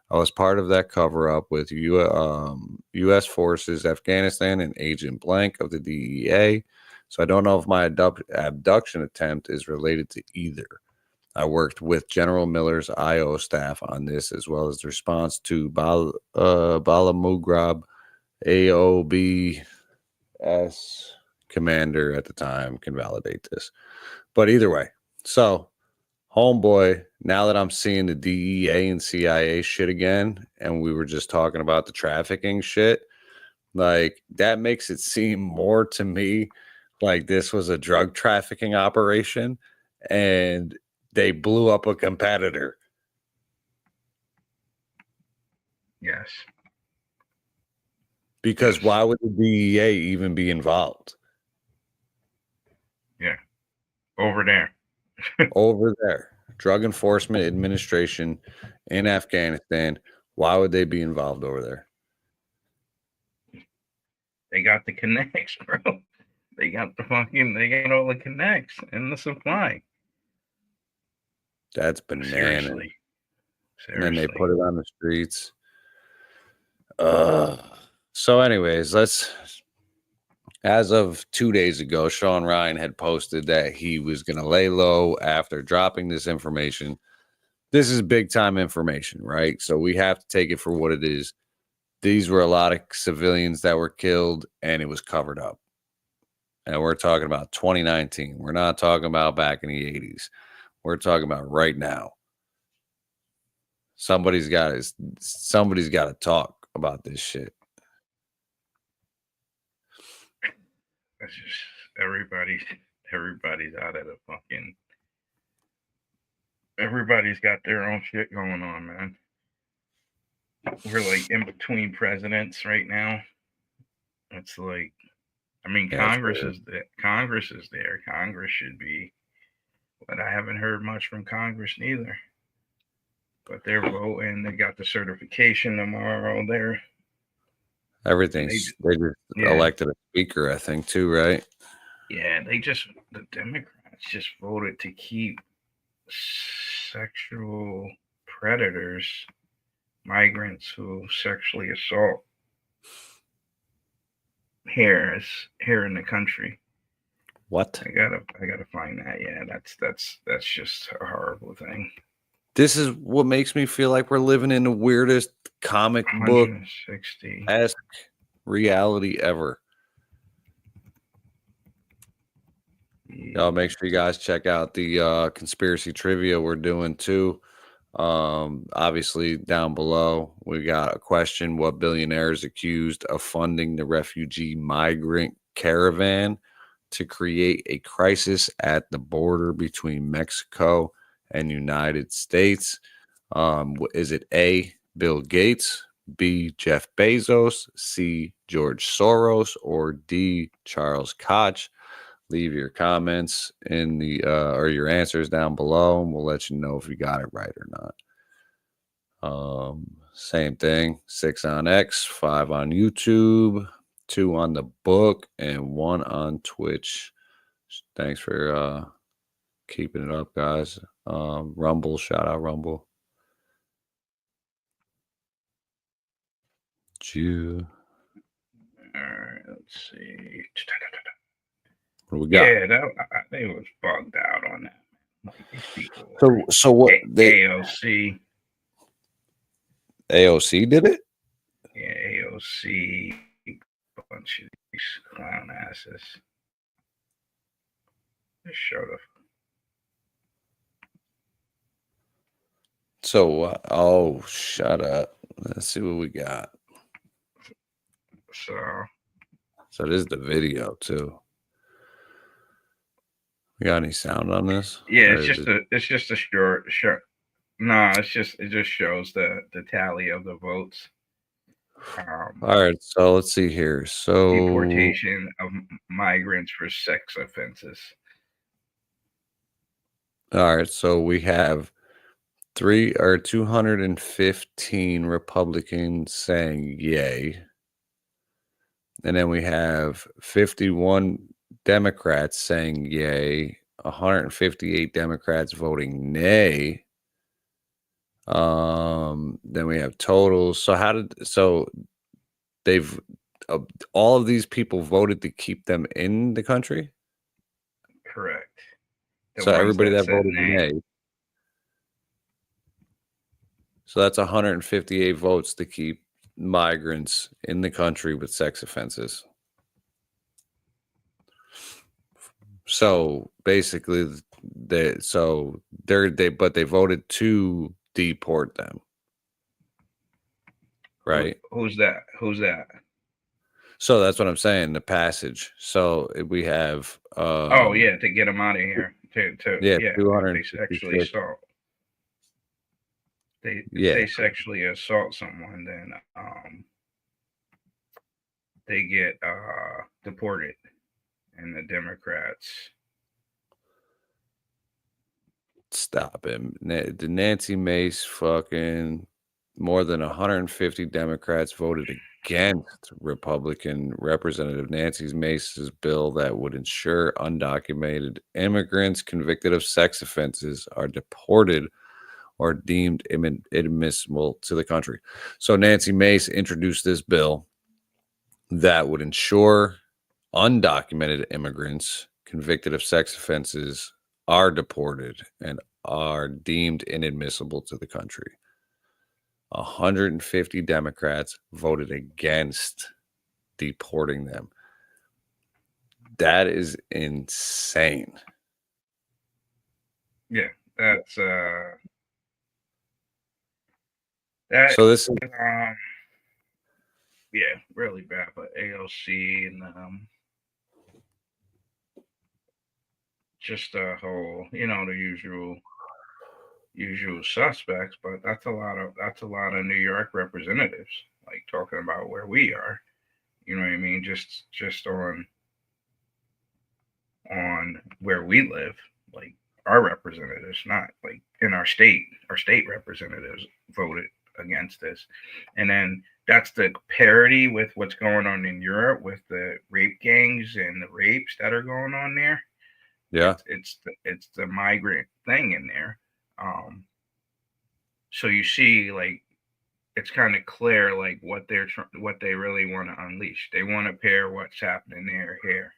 I was part of that cover-up with U.S. forces, Afghanistan, and Agent Blank of the DEA. So I don't know if my abduction attempt is related to either. I worked with General Miller's IO staff on this, as well as the response to Balamugrab AOBS commander at the time can validate this. But either way, so homeboy, now that I'm seeing the DEA and CIA shit again, and we were just talking about the trafficking shit, like that makes it seem more to me like this was a drug trafficking operation and they blew up a competitor. Yes. Because why would the DEA even be involved? Yeah. Over there. Over there. Drug Enforcement Administration in Afghanistan. Why would they be involved over there? They got the connects, bro. They got all the connects and the supply. That's bananas. Seriously. And then they put it on the streets. So anyways, as of 2 days ago, Sean Ryan had posted that he was going to lay low after dropping this information. This is big time information, right? So we have to take it for what it is. These were a lot of civilians that were killed and it was covered up. And we're talking about 2019. We're not talking about back in the 80s. We're talking about right now. Somebody's got to talk about this shit. That's just everybody's out of the fucking. Everybody's got their own shit going on, man. We're like in between presidents right now. It's like, I mean, Congress is there. Congress should be, but I haven't heard much from Congress neither. But they're voting. They got the certification tomorrow. They just elected a speaker, I think, too, right? Yeah, the Democrats just voted to keep sexual predators, migrants who sexually assault here in the country. What? I gotta find that. Yeah, that's just a horrible thing. This is what makes me feel like we're living in the weirdest comic book-esque reality ever. Y'all make sure you guys check out the conspiracy trivia we're doing too. Obviously down below we got a question: what billionaire is accused of funding the refugee migrant caravan to create a crisis at the border between Mexico and United States? Is it A, Bill Gates, B, Jeff Bezos, C, George Soros, or D, Charles Koch? Leave your comments in the or your answers down below, and we'll let you know if you got it right or not. Same thing, 6 on X, 5 on YouTube, 2 on the book, and 1 on Twitch. Thanks for keeping it up, guys. Rumble, shout out Rumble. All right, let's see. What do we got? Yeah, they was bugged out on that. Like, so what? AOC. AOC did it? Yeah, AOC. A bunch of these clown asses. Just showed up. So, oh, shut up. Let's see what we got. So this is the video too. We got any sound on this? Yeah, it's just a short. No, it just shows the tally of the votes. All right, so let's see here. So deportation of migrants for sex offenses. All right, so we have 215 Republicans saying yay. And then we have 51 Democrats saying yay, 158 Democrats voting nay, Then we have totals. So they've all of these people voted to keep them in the country. Correct. So everybody that voted nay. nay. So that's 158 votes to keep migrants in the country with sex offenses. So basically, they voted to deport them, right? Who's that? So that's what I'm saying. The passage. So we have. To get them out of here. They 256. sexually assault. They sexually assault someone, then they get deported, and the Democrats. Stop him. The Nancy Mace fucking more than 150 Democrats voted against Republican Representative Nancy Mace's bill that would ensure undocumented immigrants convicted of sex offenses are deported or deemed inadmissible to the country. So Nancy Mace introduced this bill that would ensure undocumented immigrants convicted of sex offenses are deported and are deemed inadmissible to the country. 150 Democrats voted against deporting them. That is insane. Yeah, that's so this is really bad. But AOC and just a whole, the usual suspects, but that's a lot of New York representatives, like talking about where we are. You know what I mean? Just on where we live, like our representatives, not like in our state representatives voted against this. And then that's the parity with what's going on in Europe with the rape gangs and the rapes that are going on there. Yeah. It's the migrant thing in there. So you see, like, it's kind of clear, like, what they really want to unleash. They want to pair what's happening there here.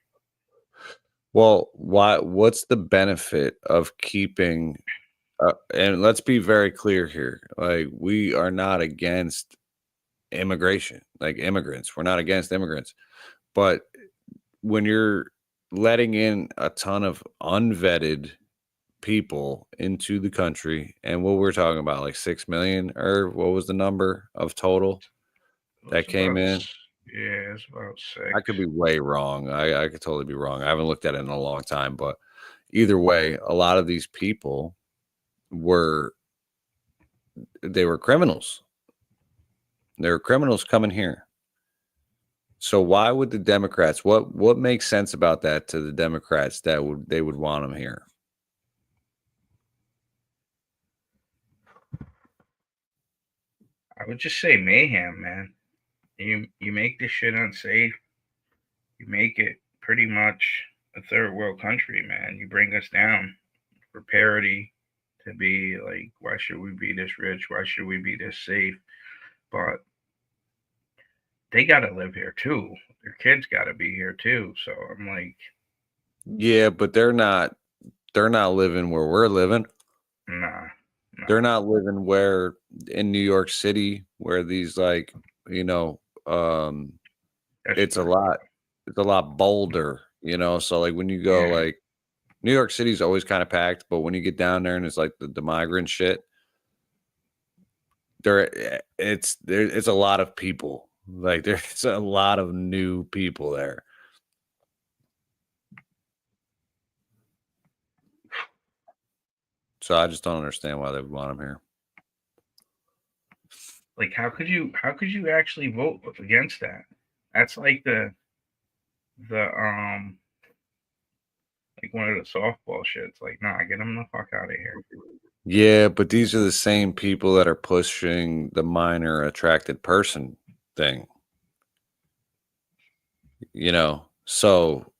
Well, what's the benefit of keeping, and let's be very clear here. Like, we are not against immigration, like immigrants. We're not against immigrants. But when you're letting in a ton of unvetted people into the country, and what we're talking about, like 6 million, or what was the number of total that came in? Yeah, it's about 6. I could be way wrong. I could totally be wrong. I haven't looked at it in a long time, but either way, a lot of these people were criminals. They were criminals coming here. So why would the Democrats, what makes sense about that to the Democrats that they would want them here? I would just say mayhem, man. You make this shit unsafe. You make it pretty much a third world country, man. You bring us down for parity to be like, why should we be this rich? Why should we be this safe? But they got to live here too. Their kids got to be here too. So I'm like, yeah, but they're not living where we're living. Nah. They're not living where in New York City, where these, like, it's a lot bolder, so like when you go, like, New York City's always kind of packed, but when you get down there and it's like the migrant shit, it's a lot of people. Like, there's a lot of new people there. So I just don't understand why they would want them here. Like, how could you actually vote against that? That's like the like one of the softball shits. Like, nah, get them the fuck out of here. Yeah, but these are the same people that are pushing the minor attracted person thing. So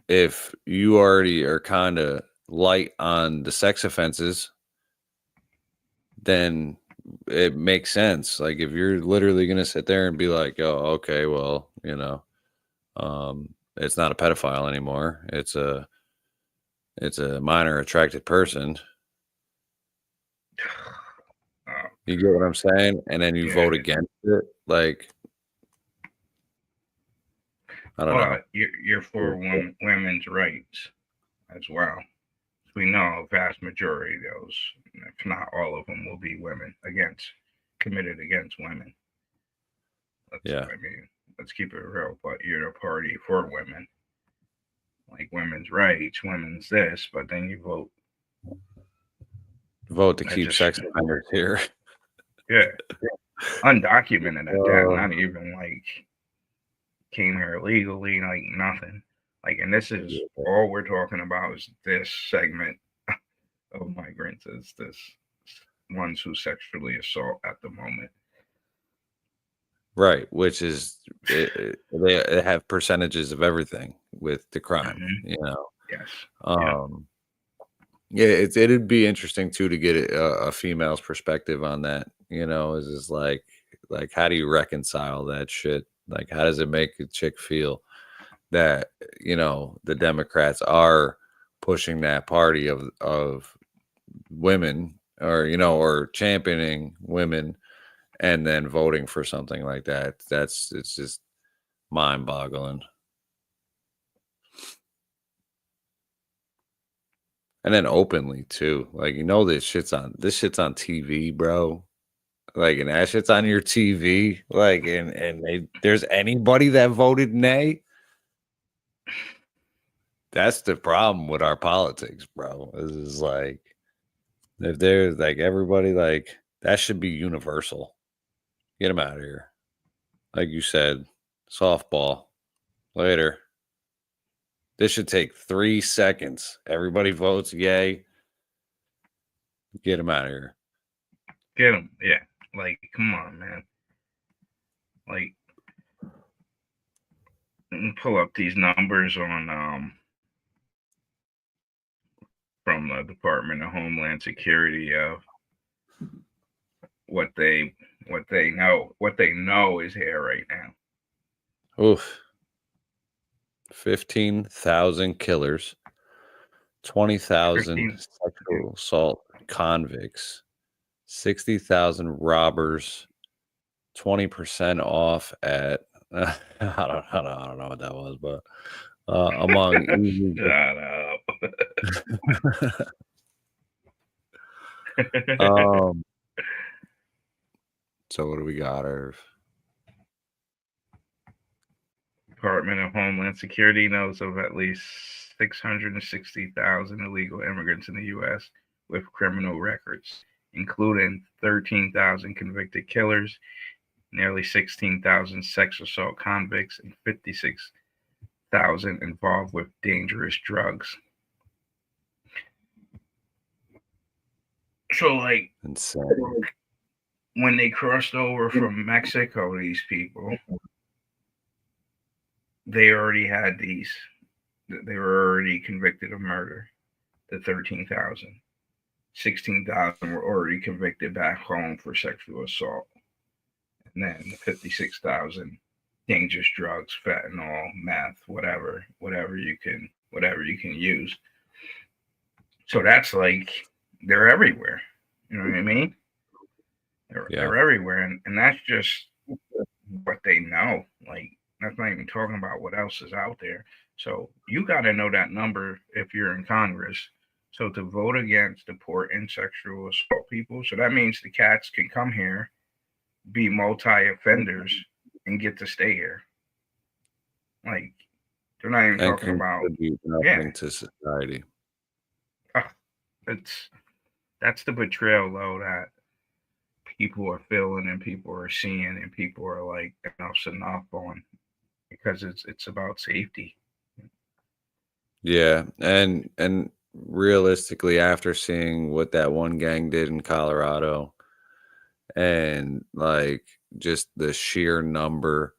if you already are kind of light on the sex offenses, then it makes sense. Like if you're literally gonna sit there and be like, oh, okay, well, it's not a pedophile anymore. It's a minor attracted person. You get what I'm saying? And then you vote against it. Like, I don't know. You're for women's rights as well. We know a vast majority of those, if not all of them, will be women committed against women. Let's keep it real. But you're the party for women, like women's rights, women's this, but then you vote to keep sex offenders here. Yeah, undocumented at that. Not even like came here illegally, like nothing. Like, and this is all we're talking about is this segment of migrants is this ones who sexually assault at the moment. Right, which is they have percentages of everything with the crime, Yes. It'd be interesting too to get a female's perspective on that. Is like how do you reconcile that shit? Like, how does it make a chick feel that the Democrats are pushing that party of women, or championing women, and then voting for something like that? It's just mind-boggling. And then openly too, like this shit's on TV, bro. Like, and that shit's on your TV. Like, and there's anybody that voted nay. That's the problem with our politics, bro. This is like, if there's like everybody, like that should be universal. Get them out of here. Like you said, softball. Later. This should take 3 seconds. Everybody votes yay. Get them out of here. Get them. Yeah. Like, come on, man. Like, pull up these numbers on from the Department of Homeland Security of what they know is here right now. Oof. 15,000 killers, 20,000 sexual assault convicts, 60,000 robbers, 20% off at I don't know what that was, but among Shut up. So what do we got, Irv? Department of Homeland Security knows of at least 660,000 illegal immigrants in the U.S. with criminal records, including 13,000 convicted killers, nearly 16,000 sex assault convicts, and 56,000 involved with dangerous drugs. So, like, insane. When they crossed over from Mexico, these people, they already had these. They were already convicted of murder. The 13,000. 16,000 were already convicted back home for sexual assault. And then 56,000 dangerous drugs, fentanyl, meth, whatever you can use. So that's like, they're everywhere. You know what I mean? They're everywhere. And that's just what they know. Like, that's not even talking about what else is out there. So you got to know that number if you're in Congress. So to vote against deporting sexual assault people, so that means the cats can come here, be multi-offenders, and get to stay here. Like, they're not even talking about nothing to society. That's the betrayal, though, that people are feeling and people are seeing and people are like, enough's enough on, because it's about safety. Yeah, and realistically, after seeing what that one gang did in Colorado, and like just the sheer number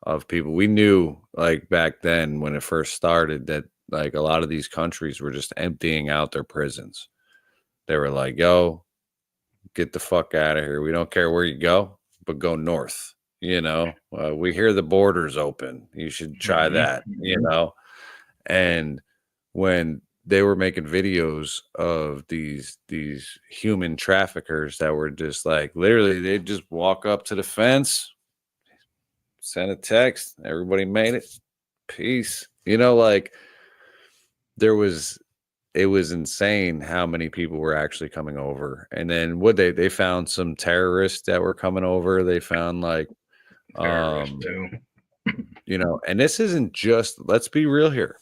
of people, we knew like back then when it first started that like a lot of these countries were just emptying out their prisons. They were like, yo, get the fuck out of here. We don't care where you go, but go north. You know, we hear the borders open. You should try that, you know. And when they were making videos of these human traffickers that were just like, literally, they'd just walk up to the fence, send a text, everybody made it, peace. You know, like it was insane how many people were actually coming over. And then they found some terrorists that were coming over. They found like too. You know, and this isn't just, let's be real here.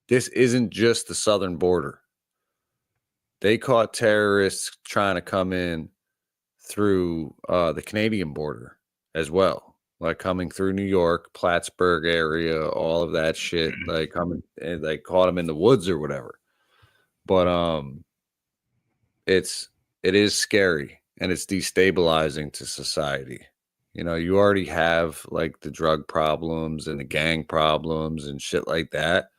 This isn't just the southern border. They caught terrorists trying to come in through the Canadian border as well, like coming through New York, Plattsburgh area, all of that shit. Like coming, and they caught them in the woods or whatever. But it is scary and it's destabilizing to society. You know, you already have like the drug problems and the gang problems and shit like that.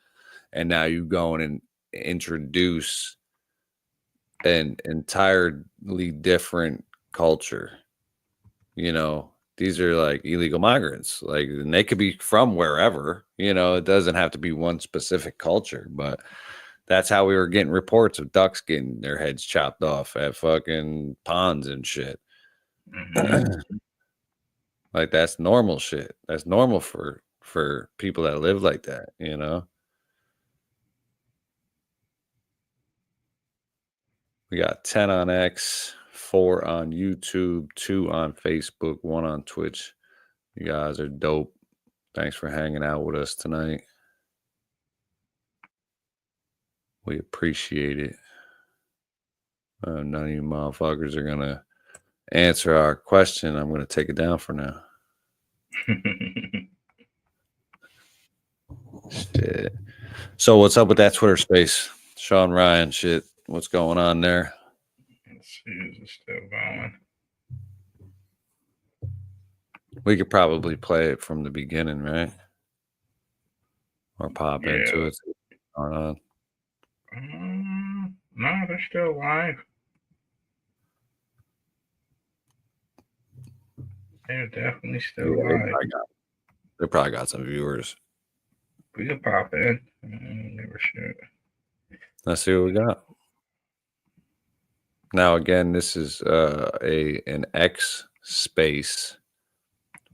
And now you go in and introduce an entirely different culture. You know, these are like illegal migrants, like, and they could be from wherever, you know, it doesn't have to be one specific culture, but that's how we were getting reports of ducks getting their heads chopped off at fucking ponds and shit. Like, that's normal shit. That's normal for people that live like that, you know? We got 10 on X, 4 on YouTube, 2 on Facebook, 1 on Twitch. You guys are dope. Thanks for hanging out with us tonight. We appreciate it. None of you motherfuckers are going to answer our question. I'm going to take it down for now. Shit. So what's up with that Twitter space? Sean Ryan shit. What's going on there? Let's see, is it still going? We could probably play it from the beginning, right? Or pop into it. No, they're still live. They're definitely still live. They probably got some viewers. We could pop in and give a shit. Let's see what we got. Now, again, this is an X space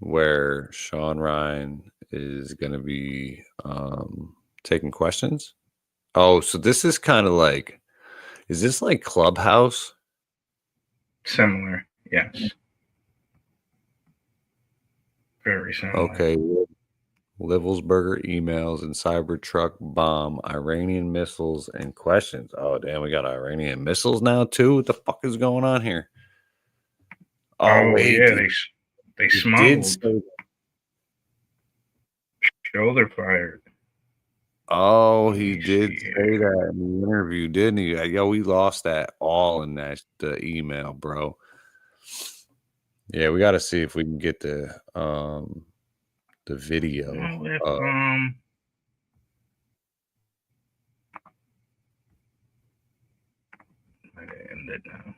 where Sean Ryan is going to be taking questions. Oh, so this is kind of like, is this like Clubhouse? Similar, yes. Very similar. Okay. Livelsburger emails and Cybertruck bomb, Iranian missiles and questions. Oh, damn, we got Iranian missiles now, too? What the fuck is going on here? Oh wait, yeah, they smuggled. Shoulder fired. Oh, he did say that in the interview, didn't he? Yo, we lost that all in the email, bro. Yeah, we got to see if we can get the video. I ended now.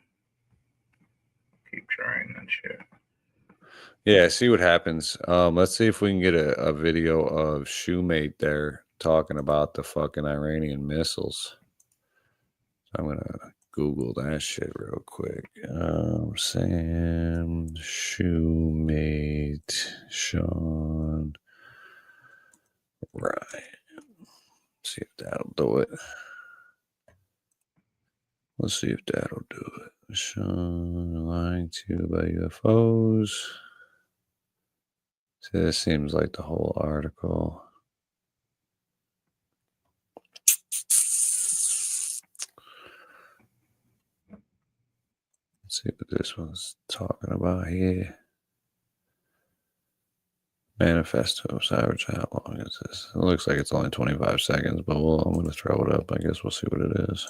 Keep trying that shit. Yeah, see what happens. Let's see if we can get a video of Shoemate there talking about the fucking Iranian missiles. I'm gonna Google that shit real quick. Sam Shoemate Sean Ryan. See if that'll do it. Let's see if that'll do it. Sean lying to you about UFOs. See, this seems like the whole article. Let's see what this one's talking about here. Manifesto of Cybertruck. How long is this? It looks like it's only 25 seconds, but I'm going to throw it up. I guess we'll see what it is.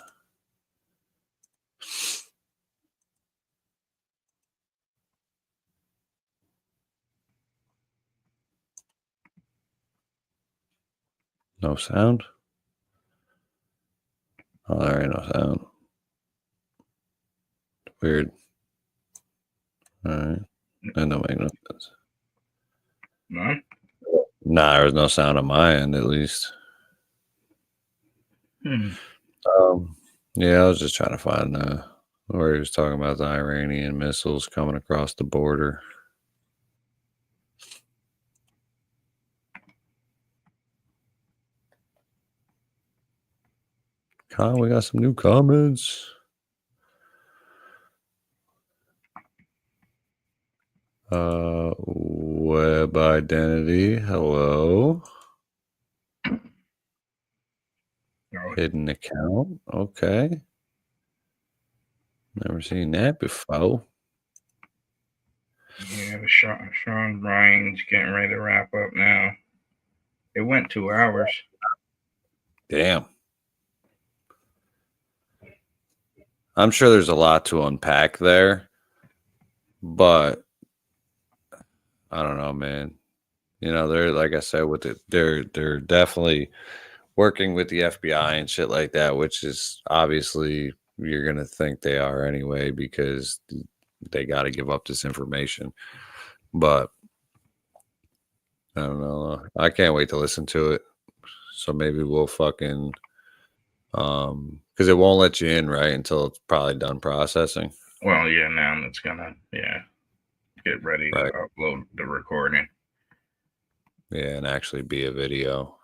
No sound? Oh, there ain't no sound. Weird. All right. That don't make no sense. None? Nah, there's no sound on my end, at least. Yeah, I was just trying to find where he was talking about the Iranian missiles coming across the border. We got some new comments. Web identity. Hello. Hidden account. Okay. Never seen that before. Yeah, the Sean Ryan's getting ready to wrap up now. It went 2 hours. Damn. I'm sure there's a lot to unpack there, but I don't know, man. You know, they're like I said, with it, they're definitely working with the FBI and shit like that, which is obviously you're gonna think they are anyway because they got to give up this information. But I don't know. I can't wait to listen to it. So maybe we'll fucking because it won't let you in right until it's probably done processing. Well, yeah, now it's gonna get ready to upload the recording. Yeah, and actually be a video.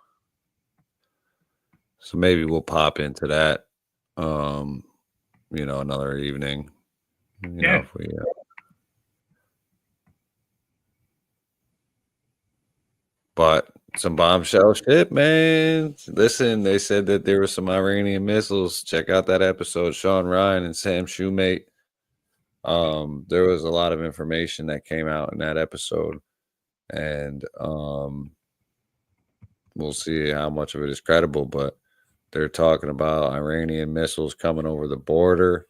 So maybe we'll pop into that another evening. You know, if we but some bombshell shit, man. Listen, they said that there were some Iranian missiles. Check out that episode, Sean Ryan and Sam Shoemate. There was a lot of information that came out in that episode, and we'll see how much of it is credible, but they're talking about Iranian missiles coming over the border.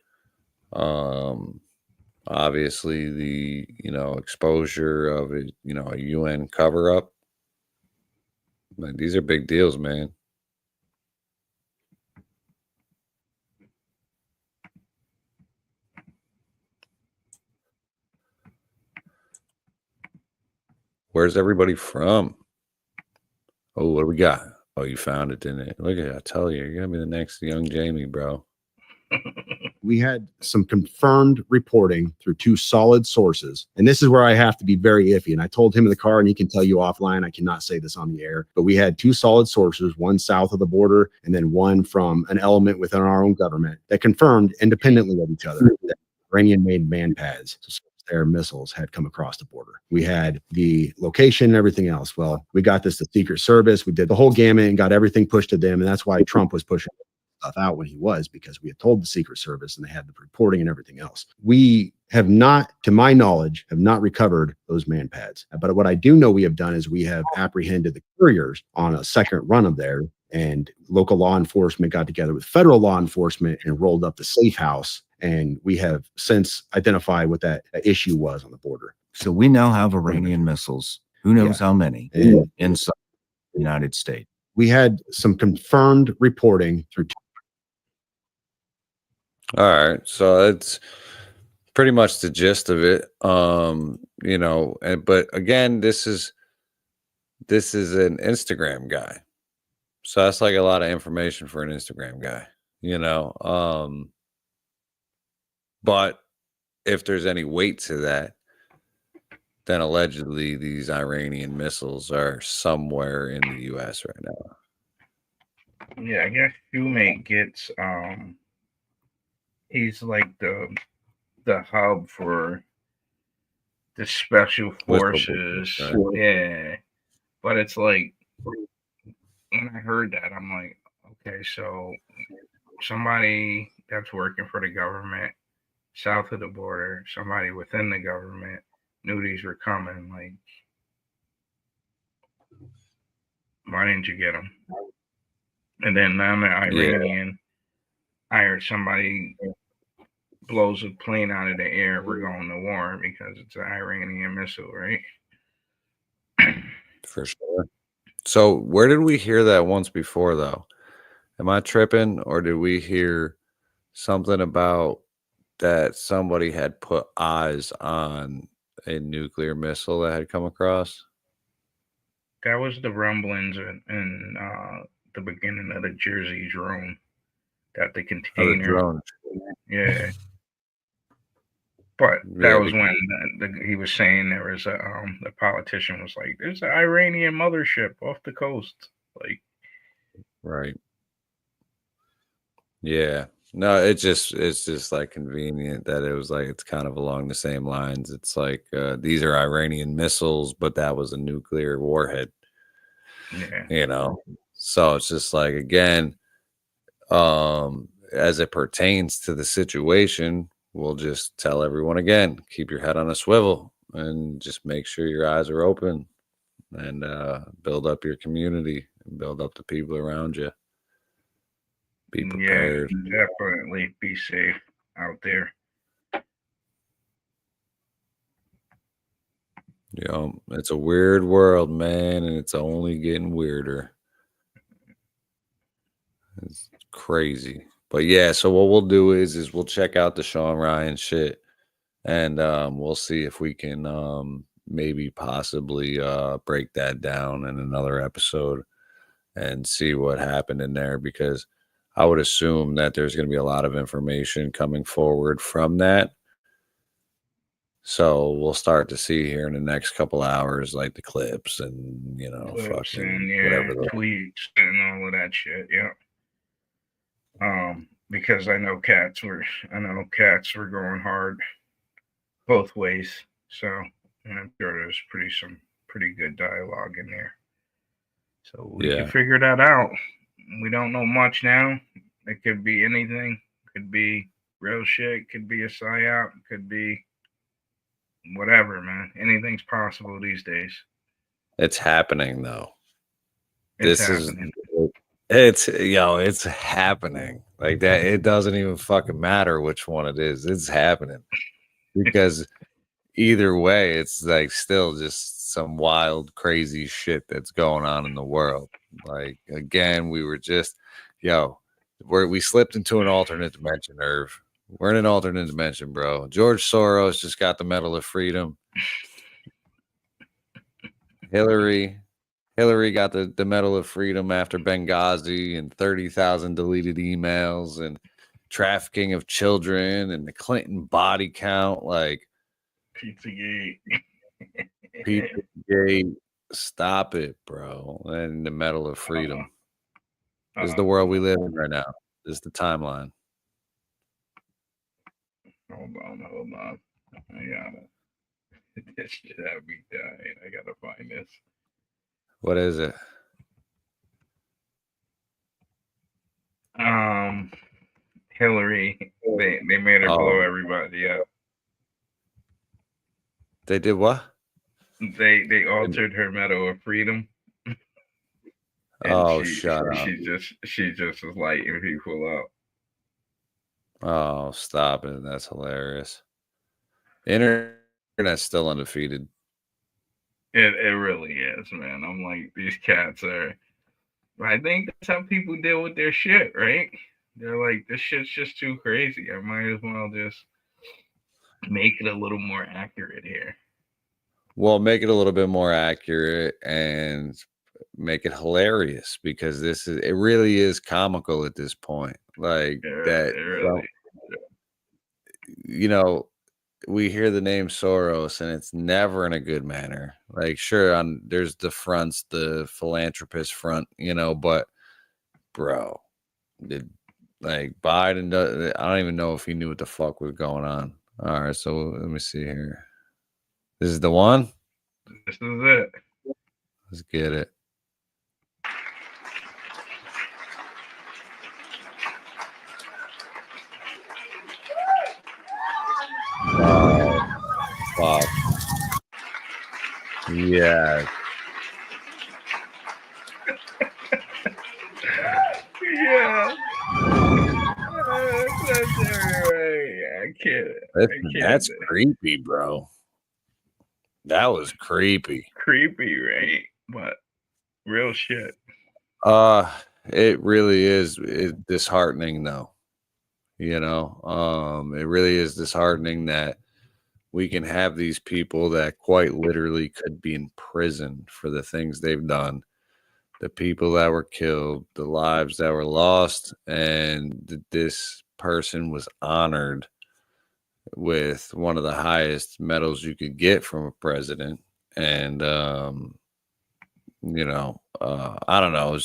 Obviously the, exposure of a UN cover up. Like, these are big deals, man. Where's everybody from? Oh, what do we got? Oh, you found it, didn't it? Look at it. I tell you, you're going to be the next young Jamie, bro. We had some confirmed reporting through 2 solid sources. And this is where I have to be very iffy. And I told him in the car, and he can tell you offline, I cannot say this on the air, but we had 2 solid sources, one south of the border and then one from an element within our own government that confirmed independently of each other that Iranian-made man pads, so their missiles, had come across the border. We had the location and everything else. Well, we got this to Secret Service. We did the whole gamut and got everything pushed to them. And that's why Trump was pushing stuff out when he was, because we had told the Secret Service and they had the reporting and everything else. We have not, to my knowledge, have not recovered those man pads. But what I do know we have done is we have apprehended the couriers on a second run of there, and local law enforcement got together with federal law enforcement and rolled up the safe house. And we have since identified what that issue was on the border. So we now have Iranian missiles. Who knows how many inside the United States? We had some confirmed reporting through. All right. So that's pretty much the gist of it. But again, this is an Instagram guy. So that's like a lot of information for an Instagram guy, but if there's any weight to that, then allegedly these Iranian missiles are somewhere in the U.S. right now. Yeah, I guess Shoemate gets he's like the hub for the special forces. Right? Yeah. But it's like, when I heard that, I'm like, okay, so somebody that's working for the government south of the border, somebody within the government knew these were coming. Like, why didn't you get them? And then now the Iranian, I heard somebody blows a plane out of the air, we're going to war because it's an Iranian missile, right? For sure. So where did we hear that once before, though? Am I tripping, or did we hear something about that somebody had put eyes on a nuclear missile that had come across? That was the rumblings in the beginning of the Jersey drone. That the Oh, the container. drone. Yeah. But that Yeah, was when he was saying there was the politician was like, there's an Iranian mothership off the coast. Like, right. Yeah. No, it's just like convenient that it was like it's kind of along the same lines. It's like these are Iranian missiles, but that was a nuclear warhead. yeah. You know. So it's just like again, as it pertains to the situation, we'll just tell everyone again, keep your head on a swivel and just make sure your eyes are open and build up your community and build up the people around you. Be prepared. Yeah, definitely be safe out there. You know, it's a weird world, man, and it's only getting weirder. It's crazy. But yeah, so what we'll do is we'll check out the Sean Ryan shit and we'll see if we can maybe possibly break that down in another episode and see what happened in there, because I would assume that there's going to be a lot of information coming forward from that. So we'll start to see here in the next couple hours, like the clips and, you know, Clips fucking and whatever. tweets and all of that shit. Yeah. Because I know cats were going hard both ways. So I'm sure there's some pretty good dialogue in there. So we can figure that out. We don't know much now. It could be anything. Could be real shit. Could be a psyop. Could be whatever, man. Anything's possible these days. It's happening though. It's happening. It's happening. Like that, it doesn't even fucking matter which one it is. It's happening. Because either way, it's like still just some wild, crazy shit that's going on in the world. Like again, we were just we slipped into an alternate dimension, Irv. We're in an alternate dimension, bro. George Soros just got the Medal of Freedom. Hillary got the Medal of Freedom after Benghazi and 30,000 deleted emails and trafficking of children and the Clinton body count. Like Pizzagate. Pizzagate. Stop it, bro. And the Medal of Freedom. This is the world we live in right now. This is the timeline. Hold on. I gotta. This shit had me dying. I gotta find this. What is it? Hillary. They made her blow everybody up. They did what? They altered her Medal of Freedom. Shut up. She just was lighting people up. Oh, stop it. That's hilarious. Internet's still undefeated. It really is, man. I'm like, these cats are. I think that's how people deal with their shit, right? They're like, this shit's just too crazy. I might as well just make it a little more accurate here. Well, make it a little bit more accurate and make it hilarious, because it really is comical at this point. Like we hear the name Soros and it's never in a good manner. Like, sure, there's the fronts, the philanthropist front, but bro, Biden, I don't even know if he knew what the fuck was going on. All right, so let me see here. This is the one? This is it. Let's get it. Fuck. Yeah. Yeah. That's right. I can't. That's creepy, bro. That was creepy. Creepy, right? But real shit. It really is disheartening, though. It really is disheartening that we can have these people that quite literally could be in prison for the things they've done, the people that were killed, the lives that were lost, and this person was honored with one of the highest medals you could get from a president. And I don't know,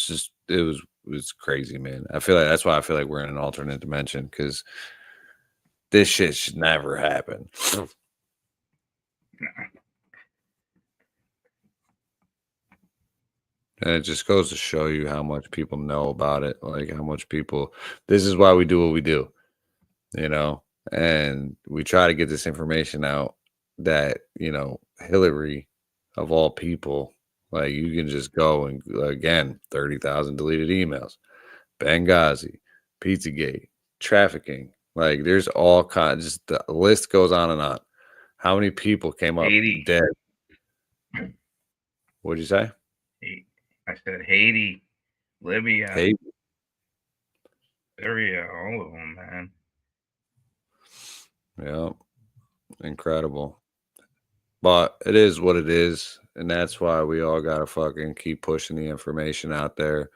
it was crazy, man. I feel like that's why I feel like we're in an alternate dimension, because this shit should never happen. And it just goes to show you how much people know about it, like how much people, this is why we do what we do, and we try to get this information out that, Hillary, of all people, like, you can just go and, again, 30,000 deleted emails, Benghazi, Pizzagate, trafficking, like there's all kinds, just the list goes on and on. How many people came up dead? What'd you say? I said Haiti, Libya, Syria, all of them, man. Yeah, incredible. But it is what it is, and that's why we all gotta fucking keep pushing the information out there,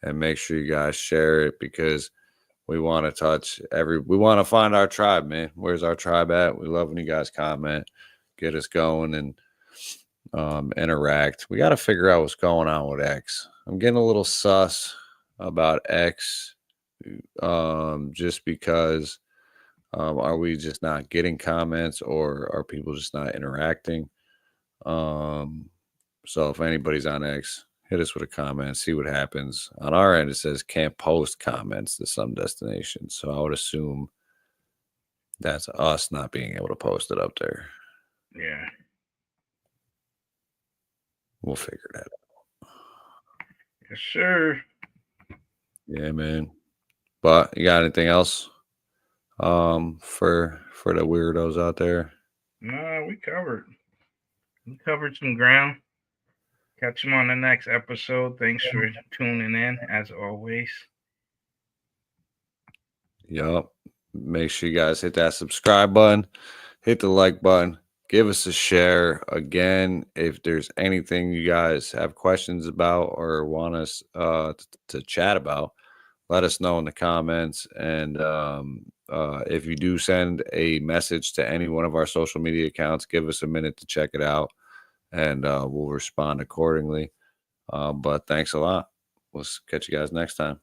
and make sure you guys share it, because we want to we want to find our tribe, man. Where's our tribe at? We love when you guys comment, get us going, and interact. We got to figure out what's going on with X. I'm getting a little sus about X, just because are we just not getting comments, or are people just not interacting? So if anybody's on X, hit us with a comment, see what happens. On our end, it says can't post comments to some destinations, so I would assume that's us not being able to post it up there. Yeah. We'll figure that out. Yes, sir. Yeah, man. But you got anything else for the weirdos out there? No, we covered some ground. Catch them on the next episode. Thanks for tuning in, as always. Yup. Make sure you guys hit that subscribe button, hit the like button. Give us a share. Again, if there's anything you guys have questions about or want us to chat about, let us know in the comments. And if you do send a message to any one of our social media accounts, give us a minute to check it out, and we'll respond accordingly. But thanks a lot. We'll catch you guys next time.